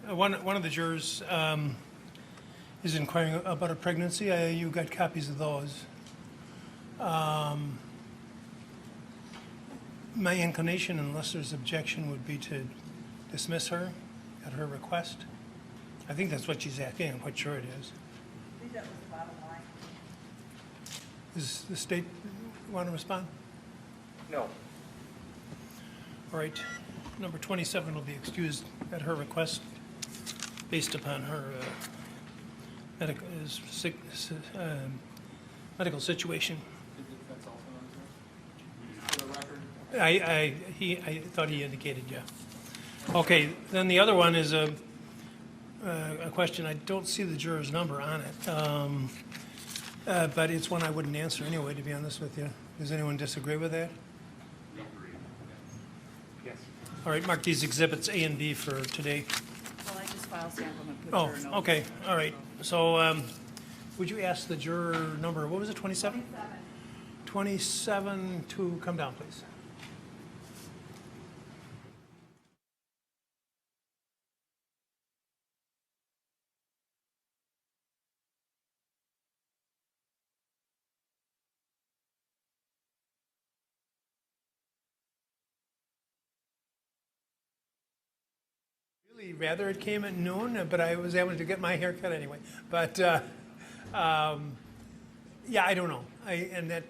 One of the jurors is inquiring about a pregnancy. You got copies of those. My inclination, unless there's objection, would be to dismiss her at her request. I think that's what she's asking. I'm quite sure it is. I think that was the bottom line. Does the state want to respond? No. All right. Number 27 will be excused at her request based upon her medical situation. I thought he indicated, yeah. Okay, then the other one is a question. I don't see the juror's number on it, but it's one I wouldn't answer anyway, to be honest with you. Does anyone disagree with that? Yes. All right, mark these exhibits A and B for today. Well, I just file sample them and put Oh, juror notes. okay, all right. So would you ask the juror number, what was it, 27? 27 to come down, please. Really rather it came at noon, but I was able to get my hair cut anyway. But yeah, I don't know. And that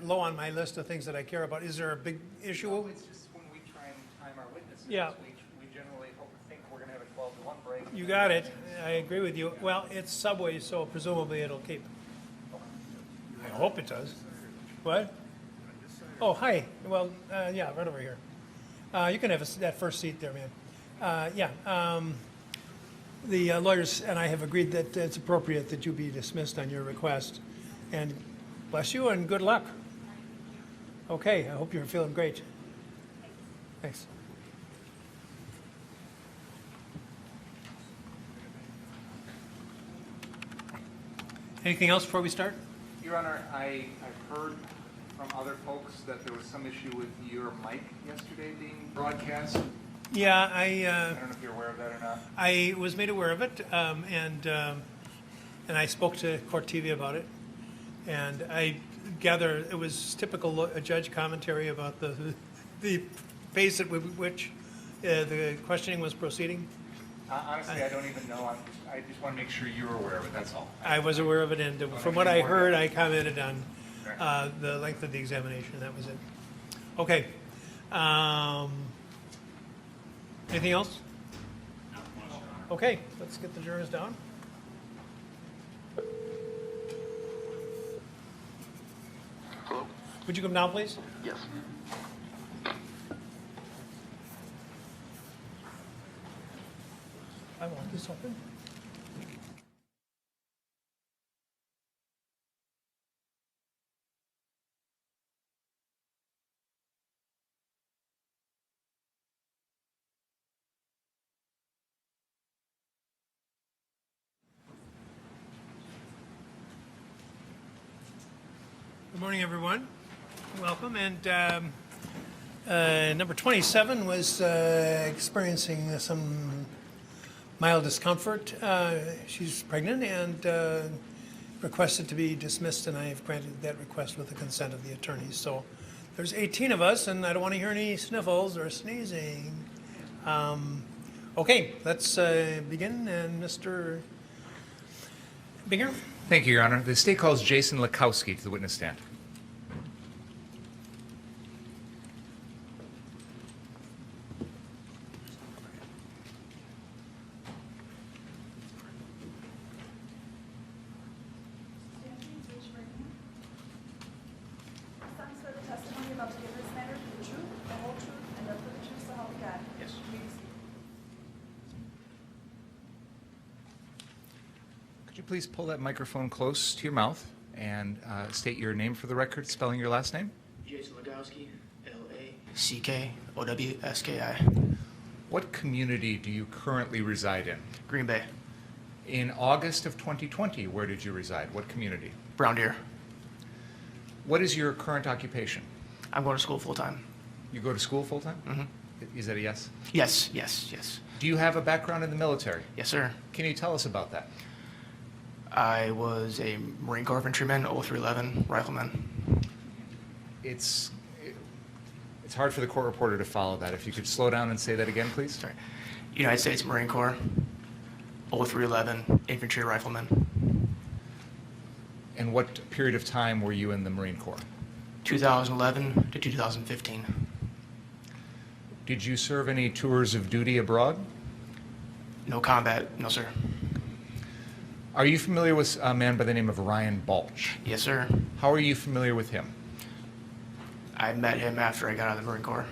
low on my list of things that I care about. Is there a big issue? Well, it's just when we try and time our witnesses, Yeah. we generally think we're going to have a 12 to 1 break. You got it. I agree with you. Well, it's Subway, so presumably it'll keep. I hope it does. What? Oh, hi. Well, yeah, right over here. You can have that first seat there, man. The lawyers and I have agreed that it's appropriate that you be dismissed on your request. And bless you and good luck. Okay, I hope you're feeling great. Thanks. Anything else before we start? Your Honor, I've heard from other folks that there was some issue with your mic yesterday being broadcast. Yeah, I don't know if you're aware of that or not. I was made aware of it, and I spoke to Court TV about it, and I gather it was typical judge commentary about the pace at which the questioning was proceeding. Honestly, I don't even know. I just want to make sure you're aware of it, that's all. I was aware of it, and from what I heard, I commented on the length of the examination. That was it. Okay. Anything else? Okay, let's get the jurors down. Hello? Would you come down, please? Yes. I want this open. Good morning, everyone. Welcome. And number 27 was experiencing some mild discomfort. She's pregnant and requested to be dismissed, and I have granted that request with the consent of the attorneys. So there's 18 of us, and I don't want to hear any sniffles or sneezing. Okay, let's begin. And Mr. Binger? Thank you, Your Honor. The state calls Jason Lackowski to the witness stand. Swear the testimony you're about to give this matter be the truth, the whole truth, and nothing but the truth, so help you God. Yes. Could you please pull that microphone close to your mouth and state your name for the record, spelling your last name? Jason Lackowski, Lackowski. What community do you currently reside in? Green Bay. In August of 2020, where did you reside? What community? Brown Deer. What is your current occupation? I'm going to school full time. You go to school full-time? Mm-hmm. Is that a yes? Yes. Do you have a background in the military? Yes, sir. Can you tell us about that? I was a Marine Corps infantryman, 0311 rifleman. It's hard for the court reporter to follow that. If you could slow down and say that again, please. Sorry. United States Marine Corps, 0311 infantry rifleman. And what period of time were you in the Marine Corps? 2011 to 2015. Did you serve any tours of duty abroad? No combat, no, sir. Are you familiar with a man by the name of Ryan Balch? Yes, sir. How are you familiar with him? I met him after I got out of the Marine Corps.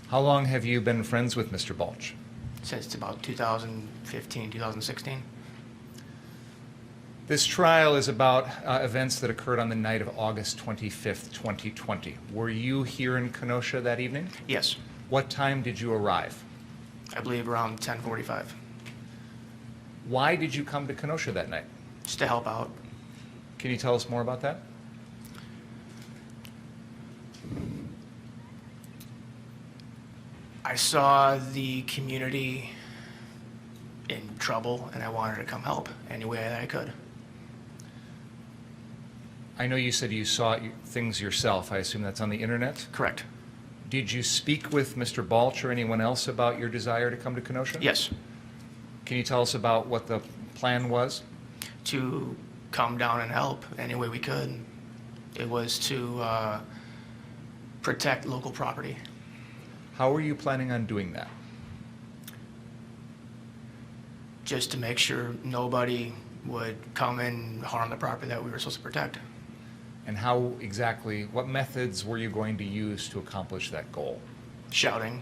How long have you been friends with Mr. Balch? Since about 2015, 2016. This trial is about events that occurred on the night of August 25th, 2020. Were you here in Kenosha that evening? Yes. What time did you arrive? I believe around 10:45. Why did you come to Kenosha that night? Just to help out. Can you tell us more about that? I saw the community in trouble, and I wanted to come help any way that I could. I know you said you saw things yourself. I assume that's on the internet? Correct. Did you speak with Mr. Balch or anyone else about your desire to come to Kenosha? Yes. Can you tell us about what the plan was? To come down and help any way we could. It was to protect local property. How were you planning on doing that? Just to make sure nobody would come and harm the property that we were supposed to protect. And how exactly, what methods were you going to use to accomplish that goal? Shouting.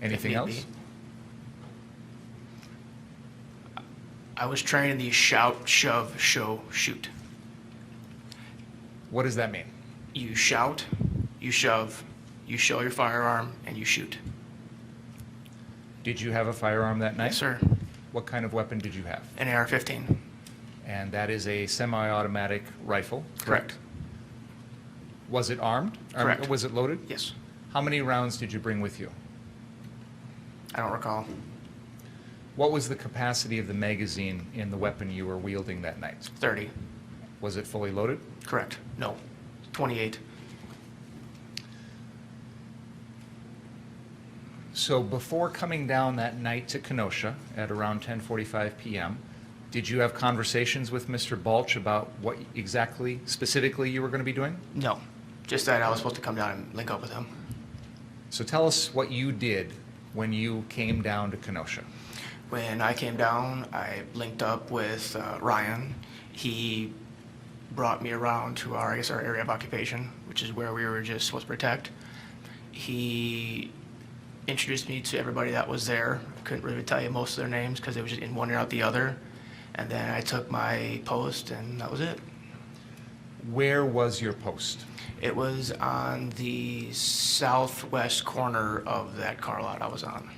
Anything if need else? be. I was trained in the shout, shove, show, shoot. What does that mean? You shout, you shove, you show your firearm, and you shoot. Did you have a firearm that night? Yes, sir. What kind of weapon did you have? An AR-15. And that is a semi-automatic rifle? Correct. Was it armed? Correct. Was it loaded? Yes. How many rounds did you bring with you? I don't recall. What was the capacity of the magazine in the weapon you were wielding that night? 30. Was it fully loaded? Correct. No. 28. So before coming down that night to Kenosha at around 10:45 p.m., did you have conversations with Mr. Balch about what exactly, specifically, you were going to be doing? No. Just that I was supposed to come down and link up with him. So tell us what you did when you came down to Kenosha. When I came down, I linked up with Ryan. He brought me around to our area of occupation, which is where we were just supposed to protect. He introduced me to everybody that was there. I couldn't really tell you most of their names because it was just in one ear out the other. And then I took my post, and that was it. Where was your post? It was on the southwest corner of that car lot I was on.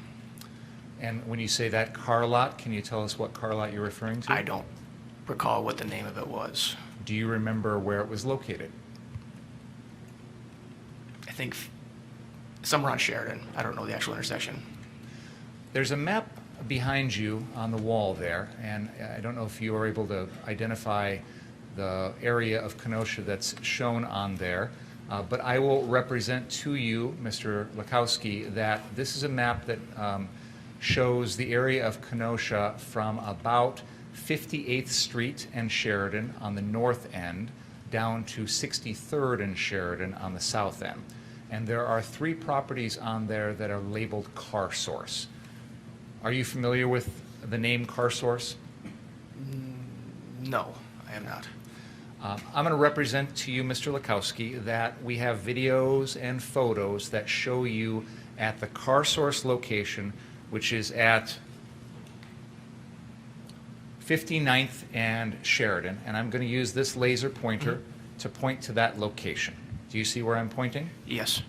And when you say that car lot, can you tell us what car lot you're referring to? I don't recall what the name of it was. Do you remember where it was located? I think somewhere on Sheridan. I don't know the actual intersection. There's a map behind you on the wall there, and I don't know if you are able to identify the area of Kenosha that's shown on there, but I will represent to you, Mr. Lackowski, that this is a map that shows the area of Kenosha from about 58th Street and Sheridan on the north end down to 63rd and Sheridan on the south end. And there are 3 properties on there that are labeled Car Source. Are you familiar with the name Car Source? No, I am not. I'm going to represent to you, Mr. Lackowski, that we have videos and photos that show you at the Car Source location, which is at 59th and Sheridan, and I'm going to use this laser pointer to point to that location. Do you see where I'm pointing? Yes.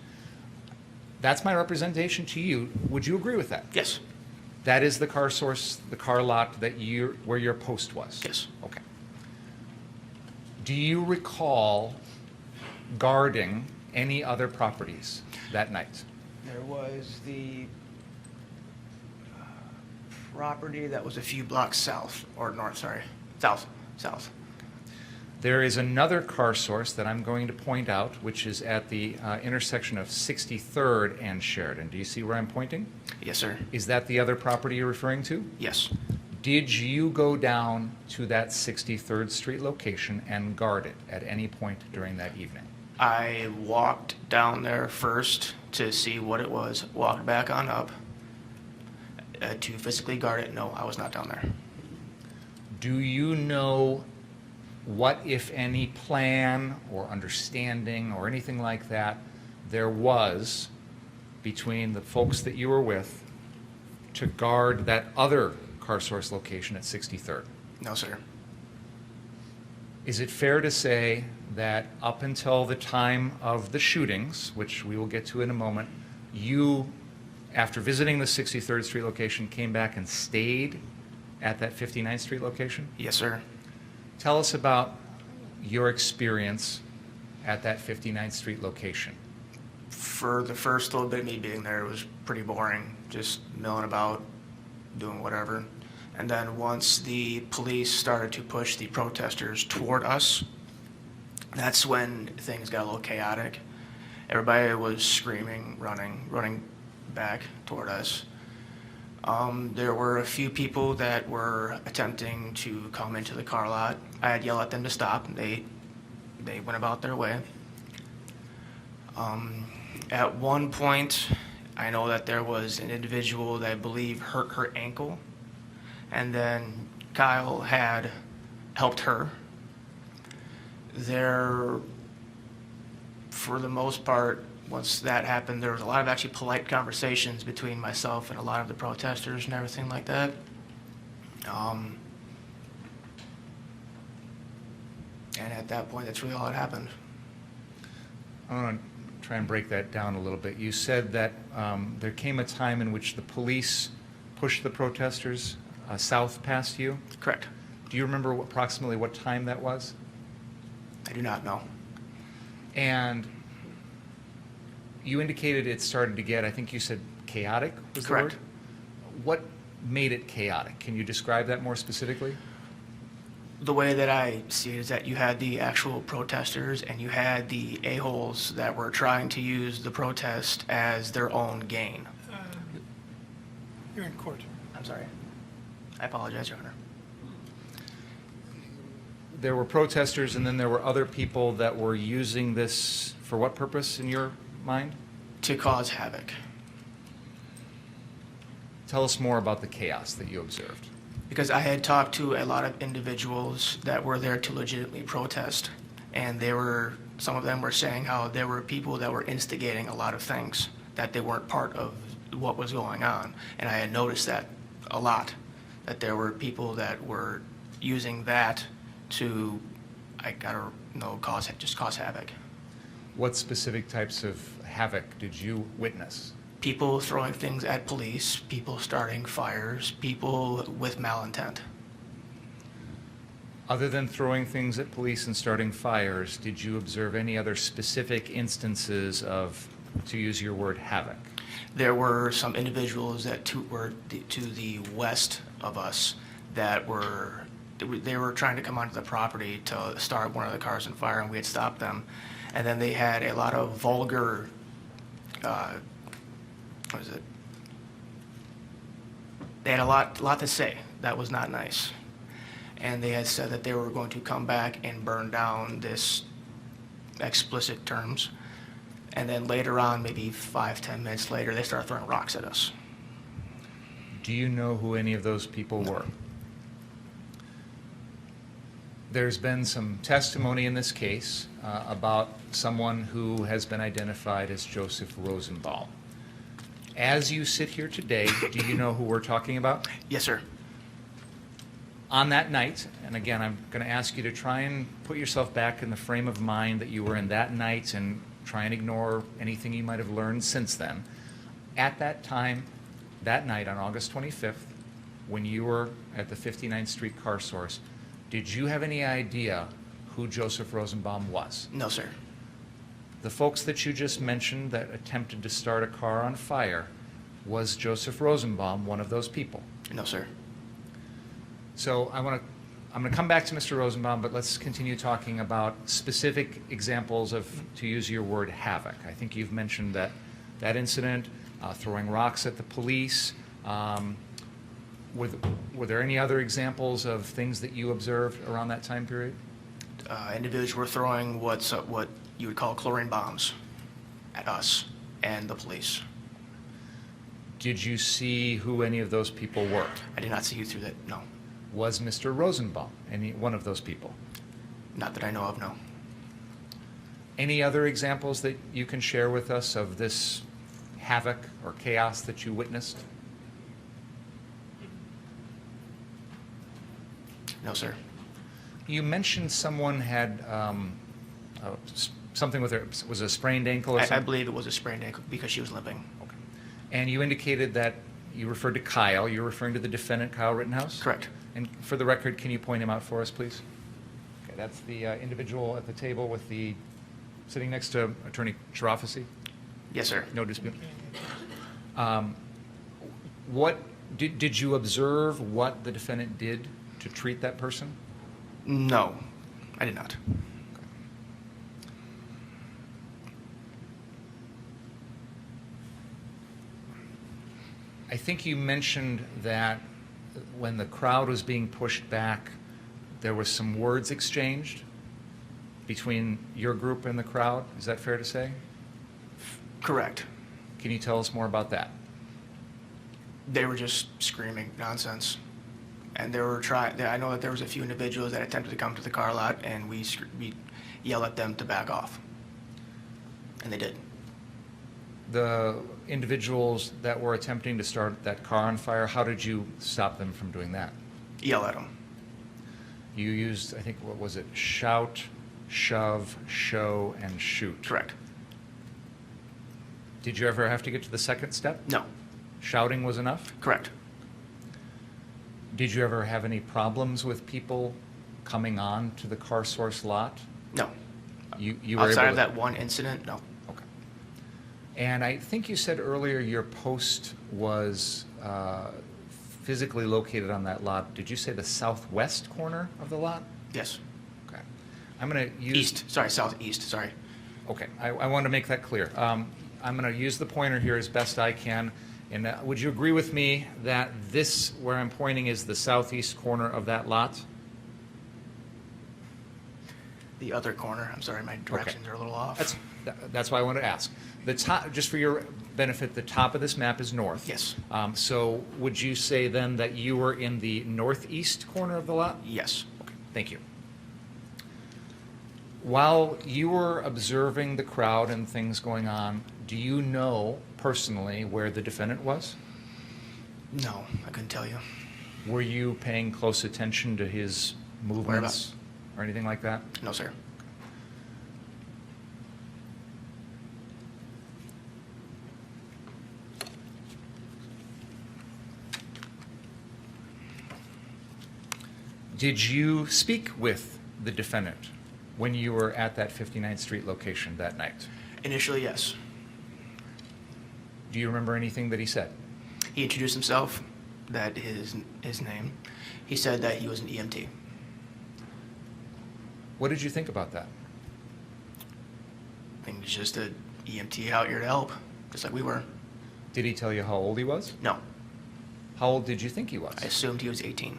That's my representation to you. Would you agree with that? Yes. That is the Car Source, the car lot that where your post was? Yes. Okay. Do you recall guarding any other properties that night? There was the property that was a few blocks south, or north, sorry, south. There is another car source that I'm going to point out, which is at the intersection of 63rd and Sheridan. Do you see where I'm pointing? Yes, sir. Is that the other property you're referring to? Yes. Did you go down to that 63rd Street location and guard it at any point during that evening? I walked down there first to see what it was, walked back on up to physically guard it. No, I was not down there. Do you know what, if any, plan or understanding or anything like that there was between the folks that you were with to guard that other car source location at 63rd? No, sir. Is it fair to say that up until the time of the shootings, which we will get to in a moment, you, after visiting the 63rd Street location, came back and stayed at that 59th Street location? Yes, sir. Tell us about your experience at that 59th Street location. For the first little bit of me being there, it was pretty boring, just milling about, doing whatever. And then once the police started to push the protesters toward us, that's when things got a little chaotic. Everybody was screaming, running back toward us. There were a few people that were attempting to come into the car lot. I had yelled at them to stop. They went about their way. At one point, I know that there was an individual that I believe hurt her ankle, and then Kyle had helped her. There, for the most part, once that happened, there was a lot of actually polite conversations between myself and a lot of the protesters and everything like that. And at that point, that's really all that happened. I want to try and break that down a little bit. You said that there came a time in which the police pushed the protesters south past you. Correct. Do you remember approximately what time that was? I do not know. And you indicated it started to get, I think you said chaotic was the word? Correct. What made it chaotic? Can you describe that more specifically? The way that I see it is that you had the actual protesters and you had the a-holes that were trying to use the protest as their own gain. You're in court. I'm sorry. I apologize, Your Honor. There were protesters and then there were other people that were using this for what purpose in your mind? To cause havoc. Tell us more about the chaos that you observed. Because I had talked to a lot of individuals that were there to legitimately protest, and some of them were saying how there were people that were instigating a lot of things, that they weren't part of what was going on. And I had noticed that a lot, that there were people that were using that to, cause havoc. What specific types of havoc did you witness? People throwing things at police, people starting fires, people with malintent. Other than throwing things at police and starting fires, did you observe any other specific instances of, to use your word, havoc? There were some individuals that were to the west of us that they were trying to come onto the property to start one of the cars on fire, and we had stopped them. And then they had a lot of vulgar, They had a lot to say that was not nice. And they had said that they were going to come back and burn down this explicit terms. And then later on, maybe 5-10 minutes later, they started throwing rocks at us. Do you know who any of those people were? There's been some testimony in this case about someone who has been identified as Joseph Rosenbaum. As you sit here today, do you know who we're talking about? Yes, sir. On that night, and again, I'm going to ask you to try and put yourself back in the frame of mind that you were in that night and try and ignore anything you might have learned since then. At that time, that night on August 25th, when you were at the 59th Street car source, did you have any idea who Joseph Rosenbaum was? No, sir. The folks that you just mentioned that attempted to start a car on fire, Was Joseph Rosenbaum one of those people? No, sir. So I'm going to come back to Mr. Rosenbaum, but let's continue talking about specific examples of, to use your word, havoc. I think you've mentioned that incident, throwing rocks at the police. Were there any other examples of things that you observed around that time period? Individuals were throwing what you would call chlorine bombs at us and the police. Did you see who any of those people were? I did not see you through that, no. Was Mr. Rosenbaum any one of those people? Not that I know of, no. Any other examples that you can share with us of this havoc or chaos that you witnessed? No, sir. You mentioned someone had something with her, was it a sprained ankle or something? I believe it was a sprained ankle because she was limping. Okay. And you indicated that you referred to Kyle. You're referring to the defendant, Kyle Rittenhouse? Correct. And for the record, can you point him out for us, please? Okay, that's the individual at the table with the, sitting next to Attorney Sharafazi? Yes, sir. No dispute. Did you observe what the defendant did to treat that person? No, I did not. I think you mentioned that when the crowd was being pushed back, there was some words exchanged between your group and the crowd. Is that fair to say? Correct. Can you tell us more about that? They were just screaming nonsense. And they were I know that there was a few individuals that attempted to come to the car lot, and we yelled at them to back off. And they did. The individuals that were attempting to start that car on fire, how did you stop them from doing that? Yell at them. You used, I think, what was it? Shout, shove, show, and shoot. Correct. Did you ever have to get to the second step? No. Shouting was enough? Correct. Did you ever have any problems with people coming on to the car source lot? No. You were Outside able of that one incident, no. Okay. And I think you said earlier your post was physically located on that lot. Did you say the southwest corner of the lot? Yes. Okay. I'm going to use... East. Sorry, southeast. Sorry. Okay. I want to make that clear. I'm going to use the pointer here as best I can. And would you agree with me that this, where I'm pointing, is the southeast corner of that lot? The other corner. I'm sorry, my directions are a little off. That's why I wanted to ask. The top, just for your benefit, the top of this map is north. Yes. So would you say then that you were in the northeast corner of the lot? Yes. Okay, thank you. While you were observing the crowd and things going on, do you know personally where the defendant was? No, I couldn't tell you. Were you paying close attention to his movements Whereabouts? or anything like that? No, sir. Did you speak with the defendant when you were at that 59th Street location that night? Initially, yes. Do you remember anything that he said? He introduced himself, that his name. He said that he was an EMT. What did you think about that? I think he's just an EMT out here to help, just like we were. Did he tell you how old he was? No, How old did you think he was? I assumed he was 18.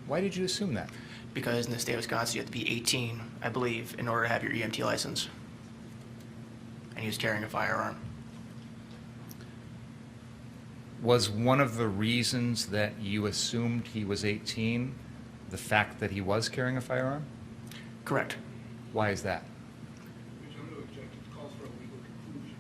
Why did you assume that? Because in the state of Wisconsin, you have to be 18, I believe, in order to have your EMT license. And he was carrying a firearm. Was one of the reasons that you assumed he was 18 the fact that he was carrying a firearm? Correct. Why is that? Calls for a legal conclusion.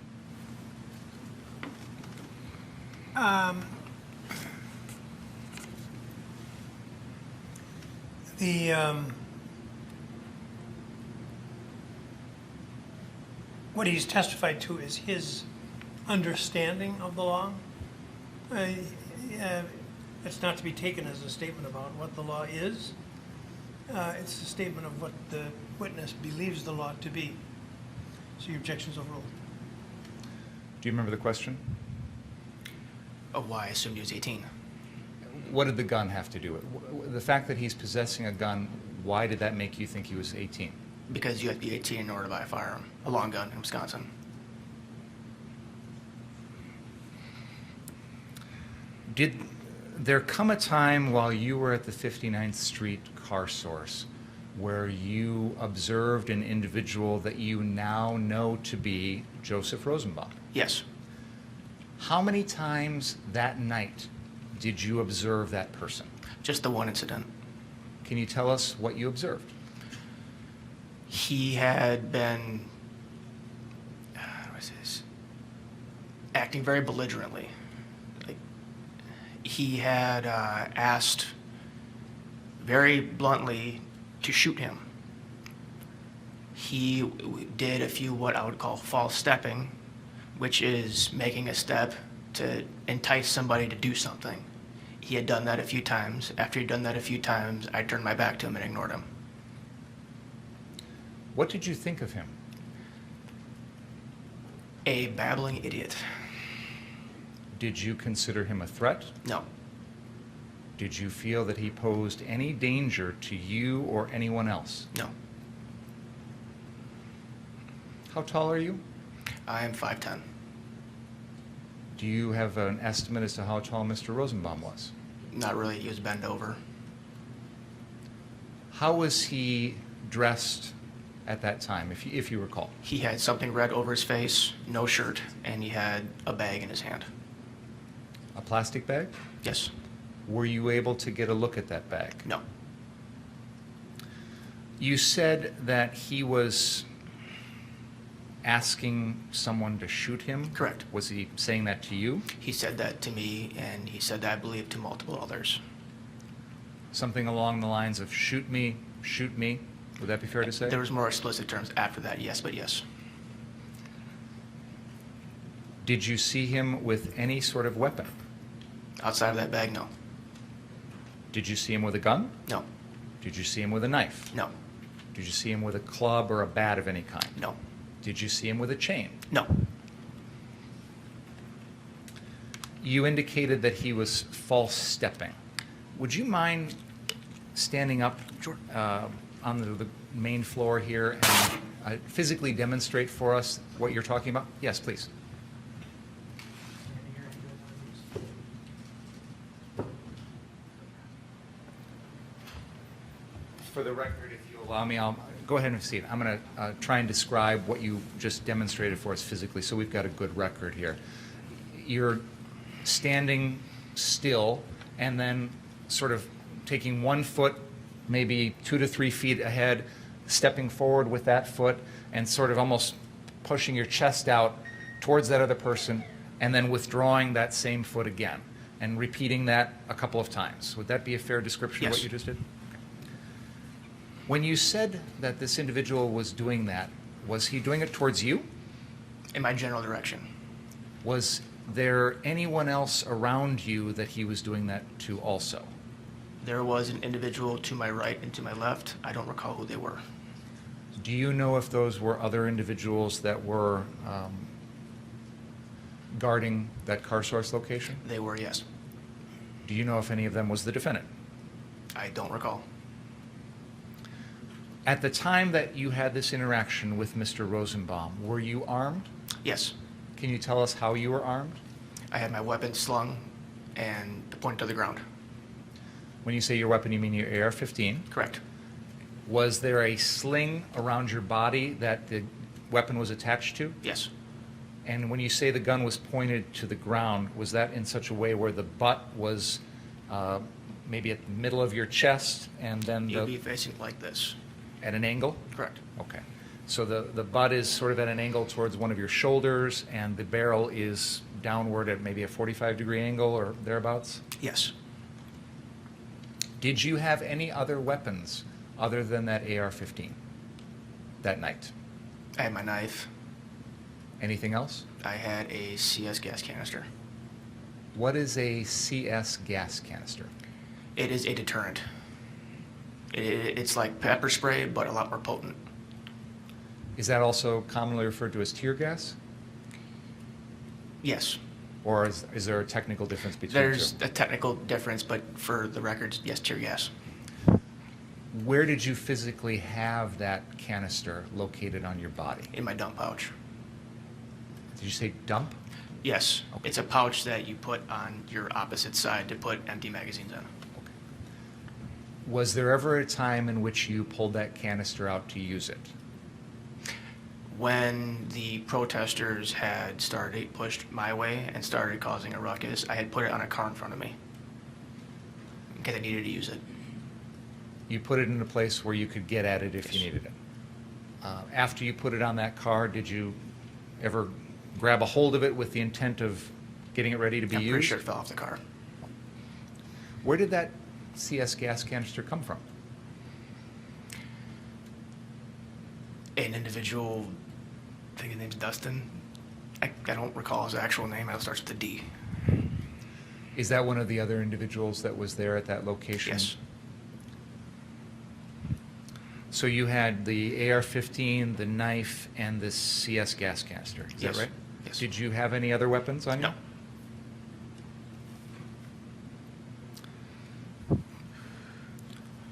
What he's testified to is his understanding of the law. It's not to be taken as a statement about what the law is. It's a statement of what the witness believes the law to be. So your objection is overruled. Do you remember the question? Why I assumed he was 18. What did the gun have to do with it? The fact that he's possessing a gun, why did that make you think he was 18? Because you have to be 18 in order to buy a firearm, a long gun in Wisconsin. Did there come a time while you were at the 59th Street car source where you observed an individual that you now know to be Joseph Rosenbaum? Yes. How many times that night did you observe that person? Just the one incident. Can you tell us what you observed? He had been, acting very belligerently. Like, he had asked very bluntly to shoot him. He did a few what I would call false stepping, which is making a step to entice somebody to do something. He had done that a few times. After he'd done that a few times, I turned my back to him and ignored him. What did you think of him? A babbling idiot. Did you consider him a threat? No. Did you feel that he posed any danger to you or anyone else? No. How tall are you? I am 5'10". Do you have an estimate as to how tall Mr. Rosenbaum was? Not really. He was bent over. How was he dressed at that time, if you recall? He had something red over his face, no shirt, and he had a bag in his hand. A plastic bag? Yes. Were you able to get a look at that bag? No. You said that he was asking someone to shoot him? Correct. Was he saying that to you? He said that to me, and he said that, I believe, to multiple others. Something along the lines of shoot me, shoot me. Would that be fair to say? There was more explicit terms after that, yes, but yes. Did you see him with any sort of weapon? Outside of that bag, no. Did you see him with a gun? No. Did you see him with a knife? No. Did you see him with a club or a bat of any kind? No. Did you see him with a chain? No. You indicated that he was false stepping. Would you mind standing up Sure. on the main floor here and physically demonstrate for us what you're talking about? Yes, please. For the record, if you allow me, I'll go ahead and see it. I'm going to try and describe what you just demonstrated for us physically so we've got a good record here. You're standing still and then sort of taking 1 foot, maybe 2 to 3 feet ahead, stepping forward with that foot and sort of almost pushing your chest out towards that other person and then withdrawing that same foot again and repeating that a couple of times. Would that be a fair description of what Yes. you just did? When you said that this individual was doing that, was he doing it towards you? In my general direction. Was there anyone else around you that he was doing that to also? There was an individual to my right and to my left. I don't recall who they were. Do you know if those were other individuals that were guarding that car source location? They were, yes. Do you know if any of them was the defendant? I don't recall. At the time that you had this interaction with Mr. Rosenbaum, were you armed? Yes. Can you tell us how you were armed? I had my weapon slung and pointed to the ground. When you say your weapon, you mean your AR-15? Correct. Was there a sling around your body that the weapon was attached to? Yes. And when you say the gun was pointed to the ground, was that in such a way where the butt was maybe at the middle of your chest and then You'd be facing like this. at an angle? Correct. Okay. So the butt is sort of at an angle towards one of your shoulders and the barrel is downward at maybe a 45-degree angle or thereabouts? Yes. Did you have any other weapons other than that AR-15 that night? I had my knife. Anything else? I had a CS gas canister. What is a CS gas canister? It is a deterrent. It's like pepper spray, but a lot more potent. Is that also commonly referred to as tear gas? Yes. Or is there a technical difference between There's the a technical difference, but for the records, yes, tear gas. two? Where did you physically have that canister located on your body? In my dump pouch. Did you say dump? Yes, Okay. it's a pouch that you put on your opposite side to put empty magazines in. Was there ever a time in which you pulled that canister out to use it? When the protesters had started pushed my way and started causing a ruckus, I had put it on a car in front of me because I needed to use it. You put it in a place where you could get at it if you Yes. needed it. After you put it on that car, did you ever grab a hold of it with the intent of getting it ready to be I'm used? pretty sure it fell off the car. Where did that CS gas canister come from? An individual, I think his name's Dustin. I don't recall his actual name. It starts with a D. Is that one of the other individuals that was there at that location? Yes. So you had the AR-15, the knife, and the CS gas canister. Is Yes. that right? Yes. Did you have any other weapons on you? No.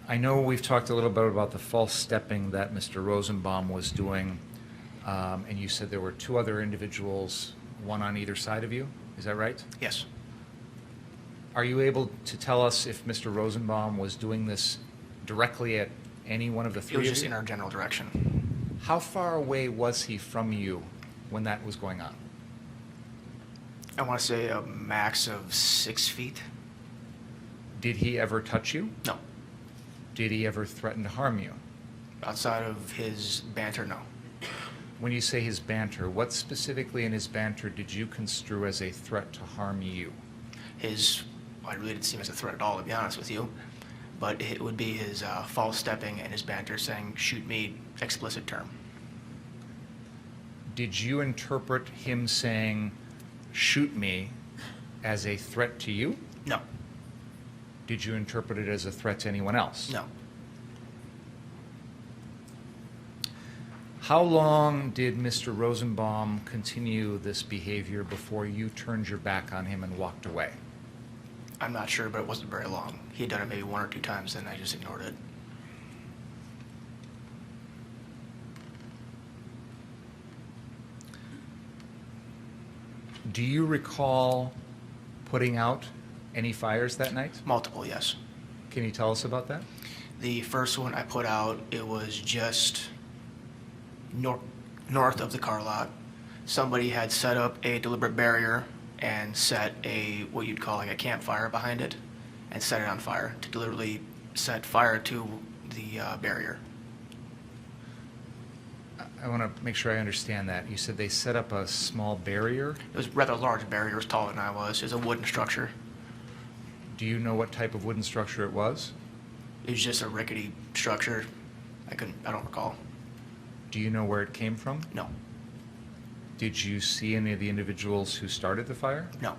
I know we've talked a little bit about the false stepping that Mr. Rosenbaum was doing, and you said there were two other individuals, one on either side of you. Is that right? Yes. Are you able to tell us if Mr. Rosenbaum was doing this directly at any one of the It three was of just you? in our general direction. How far away was he from you when that was going on? I want to say a max of 6 feet. Did he ever touch you? No. Did he ever threaten to harm you? Outside of his banter, no. When you say his banter, what specifically in his banter did you construe as a threat to harm you? I really didn't see him as a threat at all, to be honest with you. But it would be his false stepping and his banter saying, shoot me, explicit term. Did you interpret him saying, shoot me, as a threat to you? No. Did you interpret it as a threat to anyone else? No. How long did Mr. Rosenbaum continue this behavior before you turned your back on him and walked away? I'm not sure, but it wasn't very long. He had done it maybe 1 or 2 times, and I just ignored it. Do you recall putting out any fires that night? Multiple, yes. Can you tell us about that? The first one I put out, it was just north of the car lot. Somebody had set up a deliberate barrier and set what you'd call like a campfire behind it and set it on fire to deliberately set fire to the barrier. I want to make sure I understand that. You said they set up a small barrier. It was a rather large barrier, it was taller than I was. It was a wooden structure. Do you know what type of wooden structure it was? It was just a rickety structure. I don't recall. Do you know where it came from? No. Did you see any of the individuals who started the fire? No.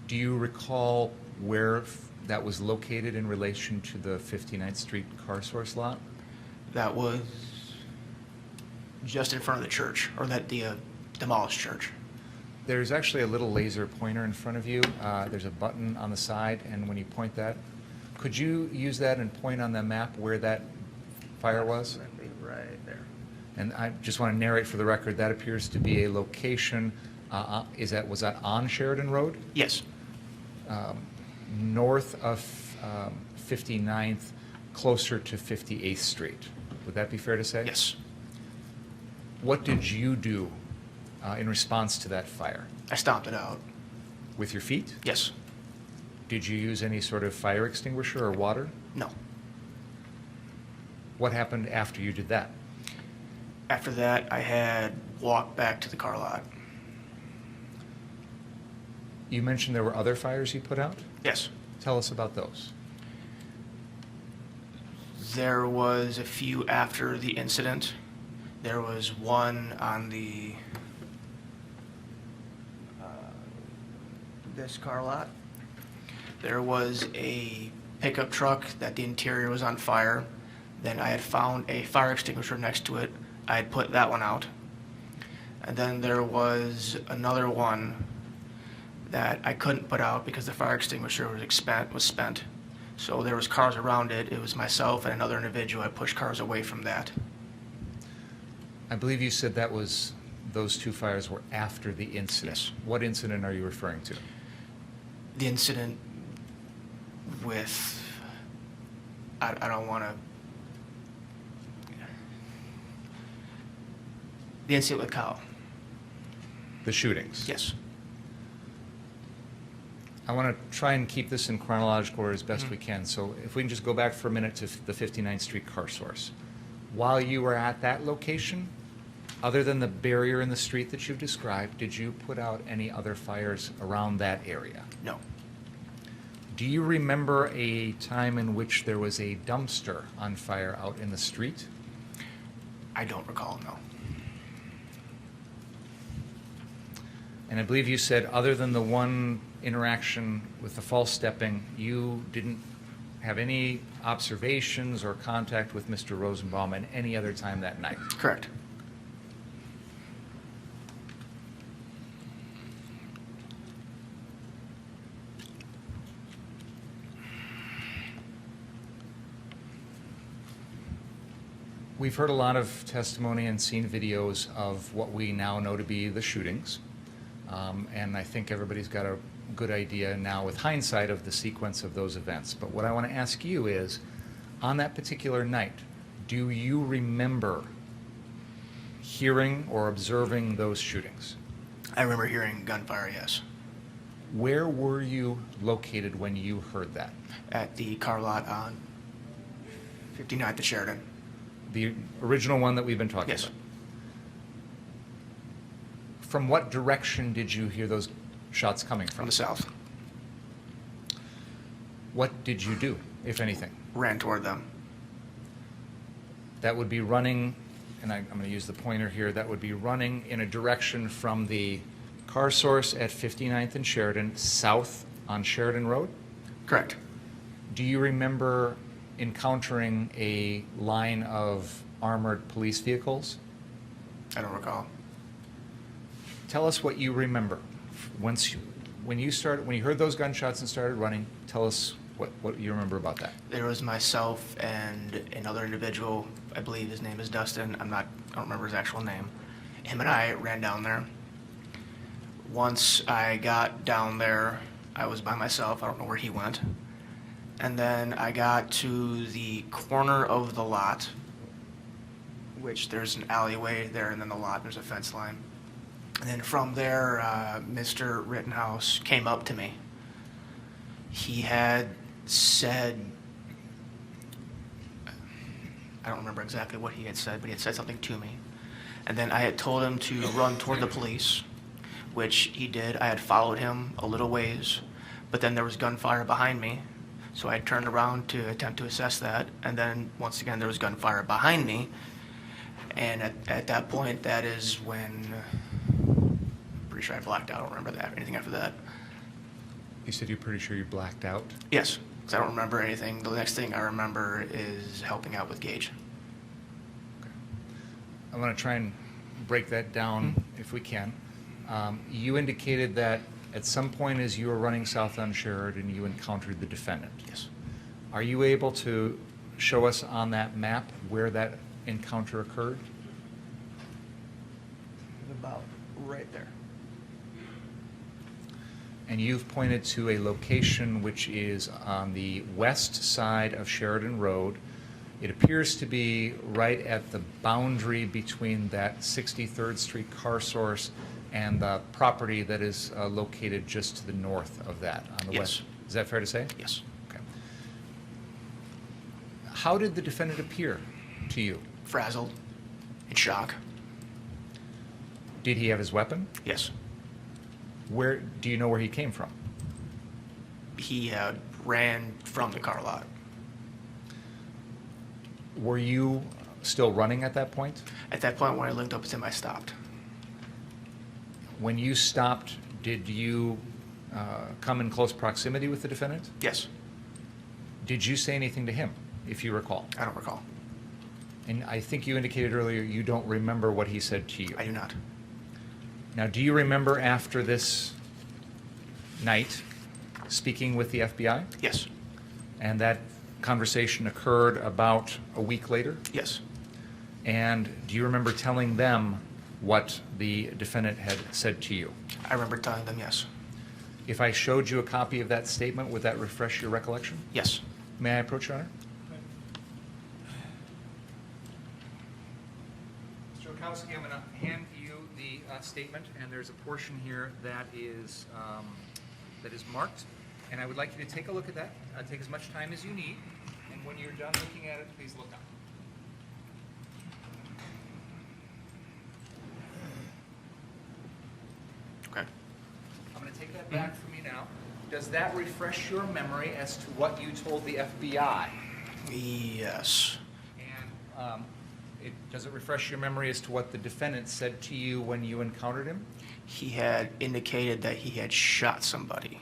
Do you recall where that was located in relation to the 59th Street car source lot? That was just in front of the church, or the demolished church. There's actually a little laser pointer in front of you. There's a button on the side, and when you point that, could you use that and point on the map where that fire was? Right there. And I just want to narrate for the record, that appears to be a location, was that on Sheridan Road? Yes. North of 59th, closer to 58th Street. Would that be fair to say? Yes. What did you do in response to that fire? I stomped it out. With your feet? Yes. Did you use any sort of fire extinguisher or water? No. What happened after you did that? After that, I had walked back to the car lot. You mentioned there were other fires you put out? Yes. Tell us about those. There was a few after the incident. There was one on this car lot. There was a pickup truck that the interior was on fire. Then I had found a fire extinguisher next to it. I had put that one out. And then there was another one that I couldn't put out because the fire extinguisher was spent. So there was cars around it. It was myself and another individual. I pushed cars away from that. I believe you said those two fires were after the incident. Yes. What incident are you referring to? The incident with, I don't want to, the incident with Kyle. The shootings? Yes. I want to try and keep this in chronological order as best we can. So if we can just go back for a minute to the 59th Street car source. While you were at that location, other than the barrier in the street that you've described, did you put out any other fires around that area? No. Do you remember a time in which there was a dumpster on fire out in the street? I don't recall, no. And I believe you said, other than the one interaction with the false stepping, you didn't have any observations or contact with Mr. Rosenbaum at any other time that night? Correct. We've heard a lot of testimony and seen videos of what we now know to be the shootings. And I think everybody's got a good idea now with hindsight of the sequence of those events. But what I want to ask you is, on that particular night, do you remember hearing or observing those shootings? I remember hearing gunfire, yes. Where were you located when you heard that? At the car lot on 59th and Sheridan. The original one that we've been talking Yes. about? From what direction did you hear those shots coming From from? the south. What did you do, if anything? Ran toward them. That would be running, and I'm going to use the pointer here, that would be running in a direction from the car source at 59th and Sheridan, south on Sheridan Road? Correct. Do you remember encountering a line of armored police vehicles? I don't recall. Tell us what you remember. When you heard those gunshots and started running, tell us what you remember about that. There was myself and another individual, I believe his name is Dustin. I don't remember his actual name. Him and I ran down there. Once I got down there, I was by myself. I don't know where he went. And then I got to the corner of the lot, which there's an alleyway there, and then the lot, there's a fence line. And then from there, Mr. Rittenhouse came up to me. He had said, I don't remember exactly what he had said, but he had said something to me. And then I had told him to run toward the police, which he did. I had followed him a little ways, but then there was gunfire behind me. So I turned around to attempt to assess that. And then once again, there was gunfire behind me. And at that point, that is when, I'm pretty sure I blacked out. I don't remember anything after that. You said you're pretty sure you blacked out? Yes, because I don't remember anything. The next thing I remember is helping out with Gaige. I want to try and break that down if we can. You indicated that at some point as you were running south on Sheridan, you encountered the defendant. Yes. Are you able to show us on that map where that encounter occurred? About right there. And you've pointed to a location which is on the west side of Sheridan Road. It appears to be right at the boundary between that 63rd Street car source and the property that is located just to the north of that on the Yes. west. Is that fair to say? Yes. Okay. How did the defendant appear to you? Frazzled. In shock. Did he have his weapon? Yes. Where do you know where he came from? He ran from the car lot. Were you still running at that point? At that point, when I linked up with him, I stopped. When you stopped, did you come in close proximity with the defendant? Yes. Did you say anything to him, if you recall? I don't recall. And I think you indicated earlier you don't remember what he said to you. I do not. Now, do you remember after this night speaking with the FBI? Yes. And that conversation occurred about a week later? Yes. And do you remember telling them what the defendant had said to you? I remember telling them yes. If I showed you a copy of that statement, would that refresh your recollection? Yes. May I approach, Your Honor? Mr. Lackowski, I'm going to hand you the statement, and there's a portion here that is marked, and I would like you to take a look at that. Take as much time as you need, and when you're done looking at it, please look up. Okay. I'm going to take that back from you now. Does that refresh your memory as to what you told the FBI? Yes. And does it refresh your memory as to what the defendant said to you when you encountered him? He had indicated that he had shot somebody.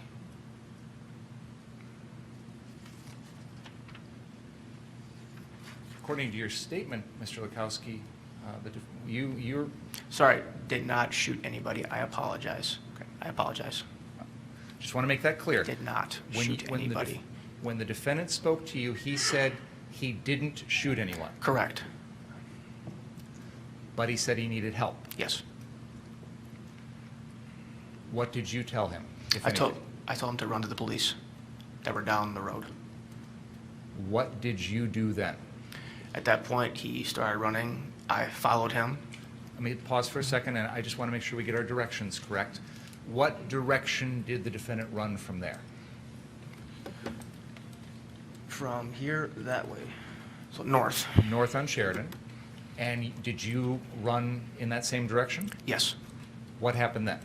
According to your statement, Mr. Lackowski, you're Sorry, did not shoot anybody. I apologize. okay. I apologize. Just want to make that clear. Did not When shoot the anybody. when the defendant spoke to you, he said he didn't shoot anyone, Correct. but he said he needed help. Yes. What did you tell him? If I told anything? him to run to the police that were down the road. What did you do then? At that point, he started running. I followed him. Let me pause for a second, and I just want to make sure we get our directions correct. What direction did the defendant run from there? From here that way. So north. North on Sheridan. And did you run in that same direction? Yes. What happened then?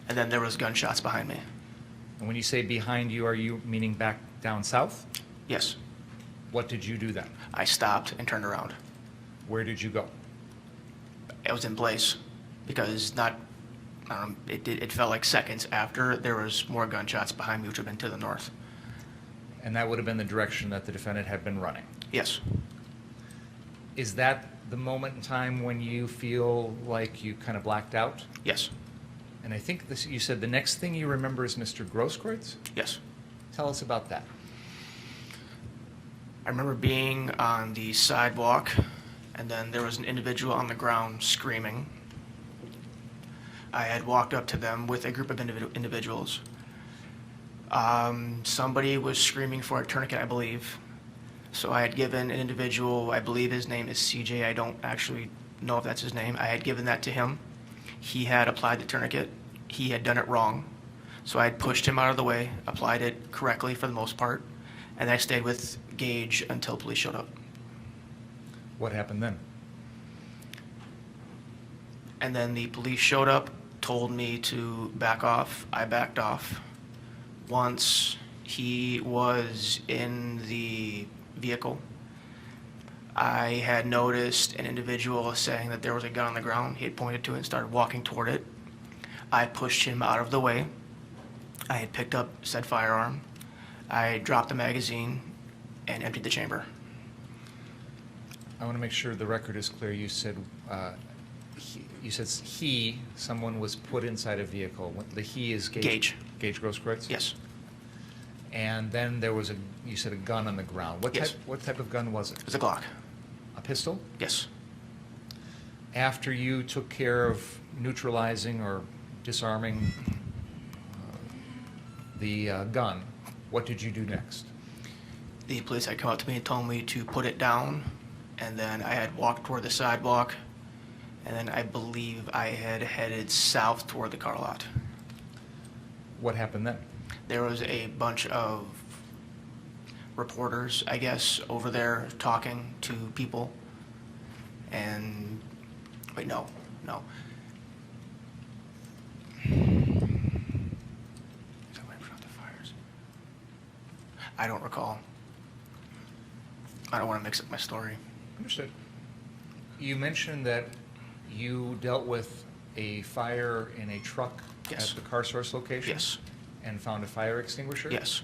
And then there was gunshots behind me. And when you say behind you, are you meaning back down south? Yes. What did you do then? I stopped and turned around. Where did you go? I was in place because it felt like seconds after there was more gunshots behind me, which would have been to the north. And that would have been the direction that the defendant had been running. Yes. Is that the moment in time when you feel like you kind of blacked out? Yes. And I think you said the next thing you remember is Mr. Grosskreutz? Yes. Tell us about that. I remember being on the sidewalk, and then there was an individual on the ground screaming. I had walked up to them with a group of individuals. Somebody was screaming for a tourniquet, I believe. So I had given an individual, I believe his name is CJ, I don't actually know if that's his name. I had given that to him. He had applied the tourniquet. He had done it wrong. So I had pushed him out of the way, applied it correctly for the most part, and I stayed with Gaige until police showed up. What happened then? And then the police showed up, told me to back off. I backed off. Once he was in the vehicle, I had noticed an individual saying that there was a gun on the ground. He had pointed to it and started walking toward it. I pushed him out of the way. I had picked up said firearm. I dropped the magazine and emptied the chamber. I want to make sure the record is clear. You said someone was put inside a vehicle. The he is Gaige. Gaige Grosskreutz? Yes. And then there was you said a gun on the ground. Yes. What type of gun was it? It was a Glock. A pistol? Yes. After you took care of neutralizing or disarming the gun, what did you do next? The police had come up to me and told me to put it down, and then I had walked toward the sidewalk, and then I believe I had headed south toward the car lot. What happened then? There was a bunch of reporters, I guess, over there talking to people, and wait, no. I don't recall. I don't want to mix up my story. Understood. You mentioned that you dealt with a fire in a truck Yes. at the car source location? Yes. And found a fire extinguisher? Yes.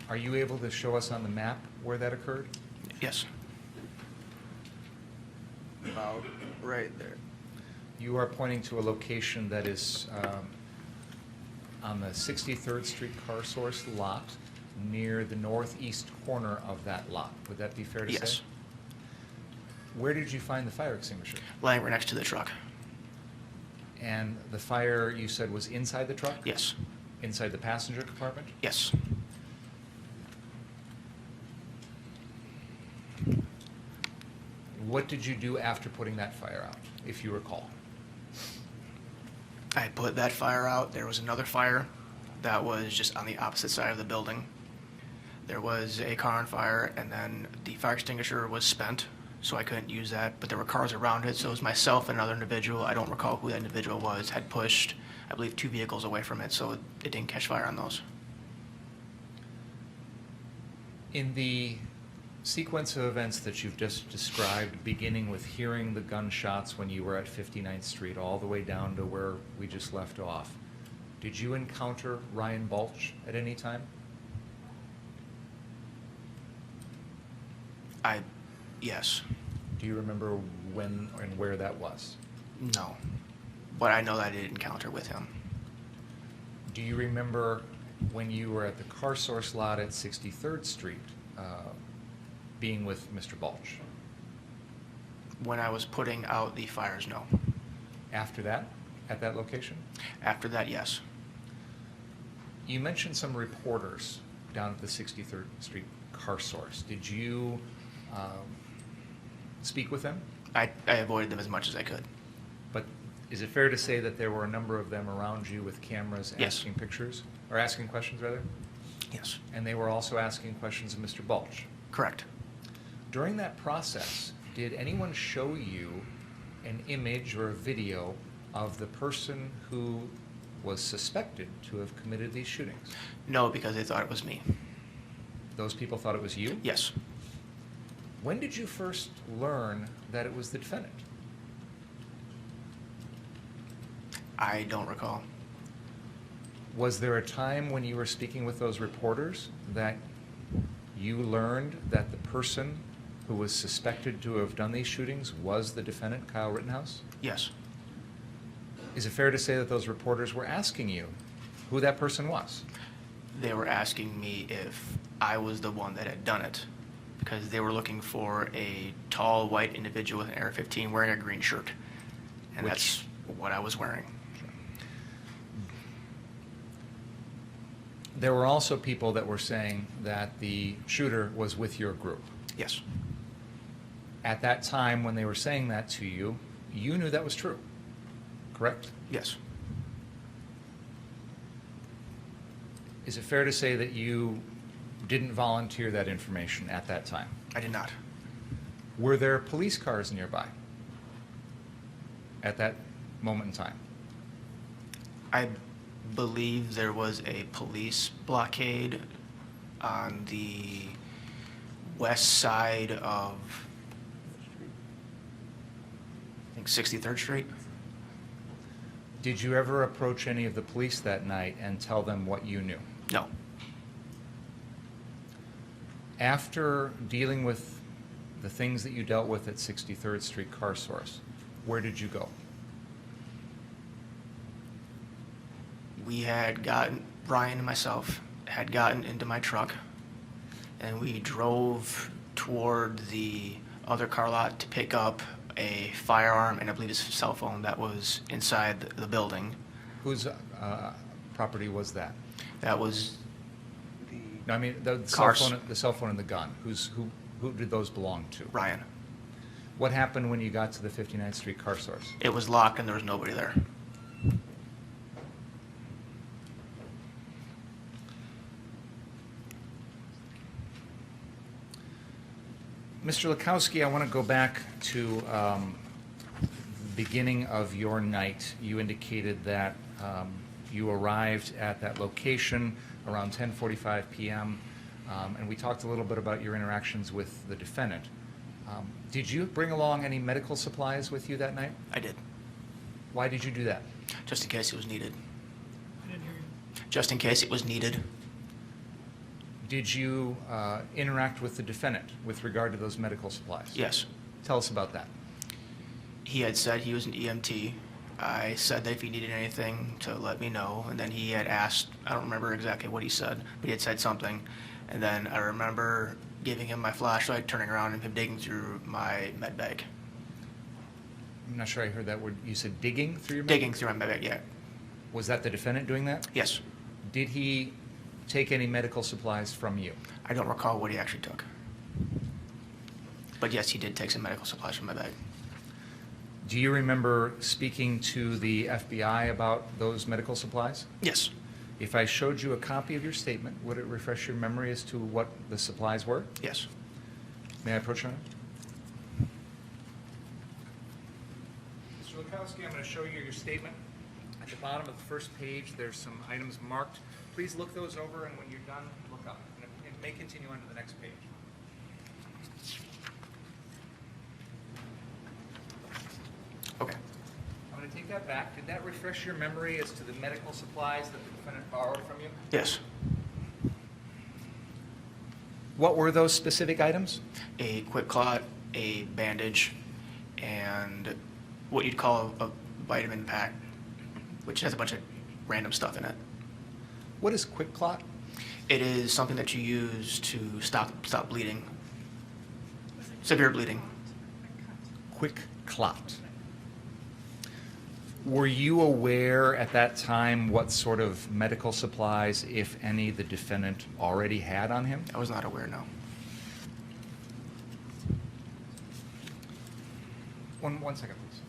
Are you able to show us on the map where that occurred? Yes. About right there. You are pointing to a location that is on the 63rd Street car source lot near the northeast corner of that lot. Would that be fair to say? Yes. Where did you find the fire extinguisher? Laying right next to the truck. And the fire, you said, was inside the truck? Yes. Inside the passenger compartment? Yes. What did you do after putting that fire out, if you recall? I put that fire out. There was another fire that was just on the opposite side of the building. There was a car on fire, and then the fire extinguisher was spent, so I couldn't use that. But there were cars around it, so it was myself and another individual. I don't recall who that individual was. Had pushed, I believe, 2 vehicles away from it, so it didn't catch fire on those. In the sequence of events that you've just described, beginning with hearing the gunshots when you were at 59th Street all the way down to where we just left off, did you encounter Ryan Balch at any time? Yes. Do you remember when and where that was? No. But I know that I did encounter with him. Do you remember when you were at the car source lot at 63rd Street being with Mr. Balch? When I was putting out the fires, no. After that, at that location? After that, yes. You mentioned some reporters down at the 63rd Street car source. Did you speak with them? I avoided them as much as I could. But is it fair to say that there were a number of them around you with cameras Yes. asking pictures, or asking questions rather? Yes. And they were also asking questions of Mr. Balch. Correct. During that process, did anyone show you an image or a video of the person who was suspected to have committed these shootings? No, because they thought it was me. Those people thought it was you? Yes. When did you first learn that it was the defendant? I don't recall. Was there a time when you were speaking with those reporters that you learned that the person who was suspected to have done these shootings was the defendant, Kyle Rittenhouse? Yes. Is it fair to say that those reporters were asking you who that person was? They were asking me if I was the one that had done it, because they were looking for a tall white individual with an AR-15 wearing a green shirt. And that's what I was wearing. There were also people that were saying that the shooter was with your group. Yes. At that time, when they were saying that to you, you knew that was true, correct? Yes. Is it fair to say that you didn't volunteer that information at that time? I did not. Were there police cars nearby at that moment in time? I believe there was a police blockade on the west side of, I think, 63rd Street. Did you ever approach any of the police that night and tell them what you knew? No. After dealing with the things that you dealt with at 63rd Street car source, where did you go? We had gotten, Ryan and myself had gotten into my truck, and we drove toward the other car lot to pick up a firearm and I believe his cell phone that was inside the building. Whose property was that? That was No, I mean the Cars. cell phone and the gun. Who did those belong to? Ryan. What happened when you got to the 59th Street car source? It was locked and there was nobody there. Mr. Lackowski, I want to go back to the beginning of your night. You indicated that you arrived at that location around 10:45 p.m., and we talked a little bit about your interactions with the defendant. Did you bring along any medical supplies with you that night? I did. Why did you do that? Just in case it was needed. I didn't hear you. Just in case it was needed. Did you interact with the defendant with regard to those medical supplies? Yes. Tell us about that. He had said he was an EMT I said that if he needed anything to let me know, and then he had asked, I don't remember exactly what he said, but he had said something, and then I remember giving him my flashlight, turning around, and him digging through my med bag. I'm not sure I heard that word. You said digging through your med- Digging through my med bag, yeah. Was that the defendant doing that? Yes. Did he take any medical supplies from you? I don't recall what he actually took. But yes, he did take some medical supplies from my bag. Do you remember speaking to the FBI about those medical supplies? Yes. If I showed you a copy of your statement, would it refresh your memory as to what the supplies were? Yes. May I approach you? Mr. Lackowski, I'm going to show you your statement. At the bottom of the first page, there's some items marked. Please look those over, and when you're done, look up. And it may continue on to the next page. Okay. I'm going to take that back. Did that refresh your memory as to the medical supplies that the defendant borrowed from you? Yes. What were those specific items? A quick clot, a bandage, and what you'd call a vitamin pack, which has a bunch of random stuff in it. What is quick clot? It is something that you use to stop bleeding, severe bleeding. Quick clot. Were you aware at that time what sort of medical supplies, if any, the defendant already had on him? I was not aware, no. One second, please.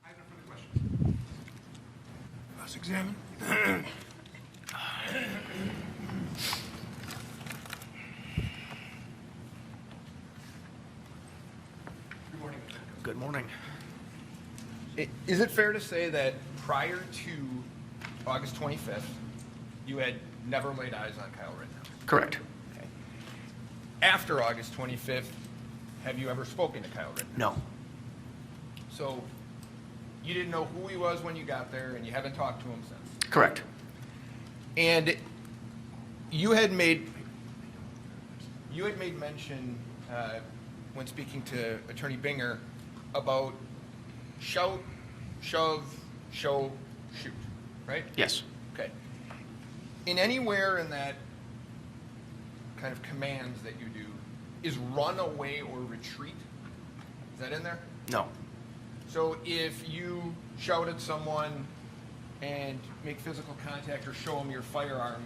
I have no further questions. Cross-examine. Good morning. Good morning. Is it fair to say that prior to August 25th, you had never laid eyes on Kyle Rittenhouse? Correct. Okay. After August 25th, have you ever spoken to Kyle Rittenhouse? No. So you didn't know who he was when you got there, and you haven't talked to him since. Correct. And you had made mention when speaking to Attorney Binger about shout, shove, show, shoot, right? Yes. Okay. In anywhere in that kind of commands that you do, is run away or retreat? Is that in there? No. So if you shout at someone and make physical contact or show them your firearm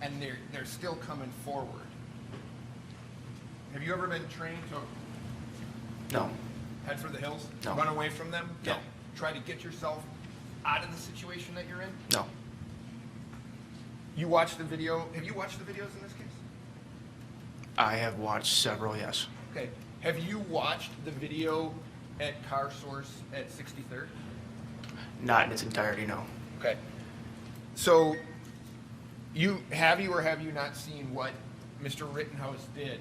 and they're still coming forward, have you ever been trained to No. head for the hills? No. Run away from them? No. Try to get yourself out of the situation that you're in? No. You watched the video. Have you watched the videos in this case? I have watched several, yes. Okay. Have you watched the video at Car Source at 63rd? Not in its entirety, no. Okay. So have you not seen what Mr. Rittenhouse did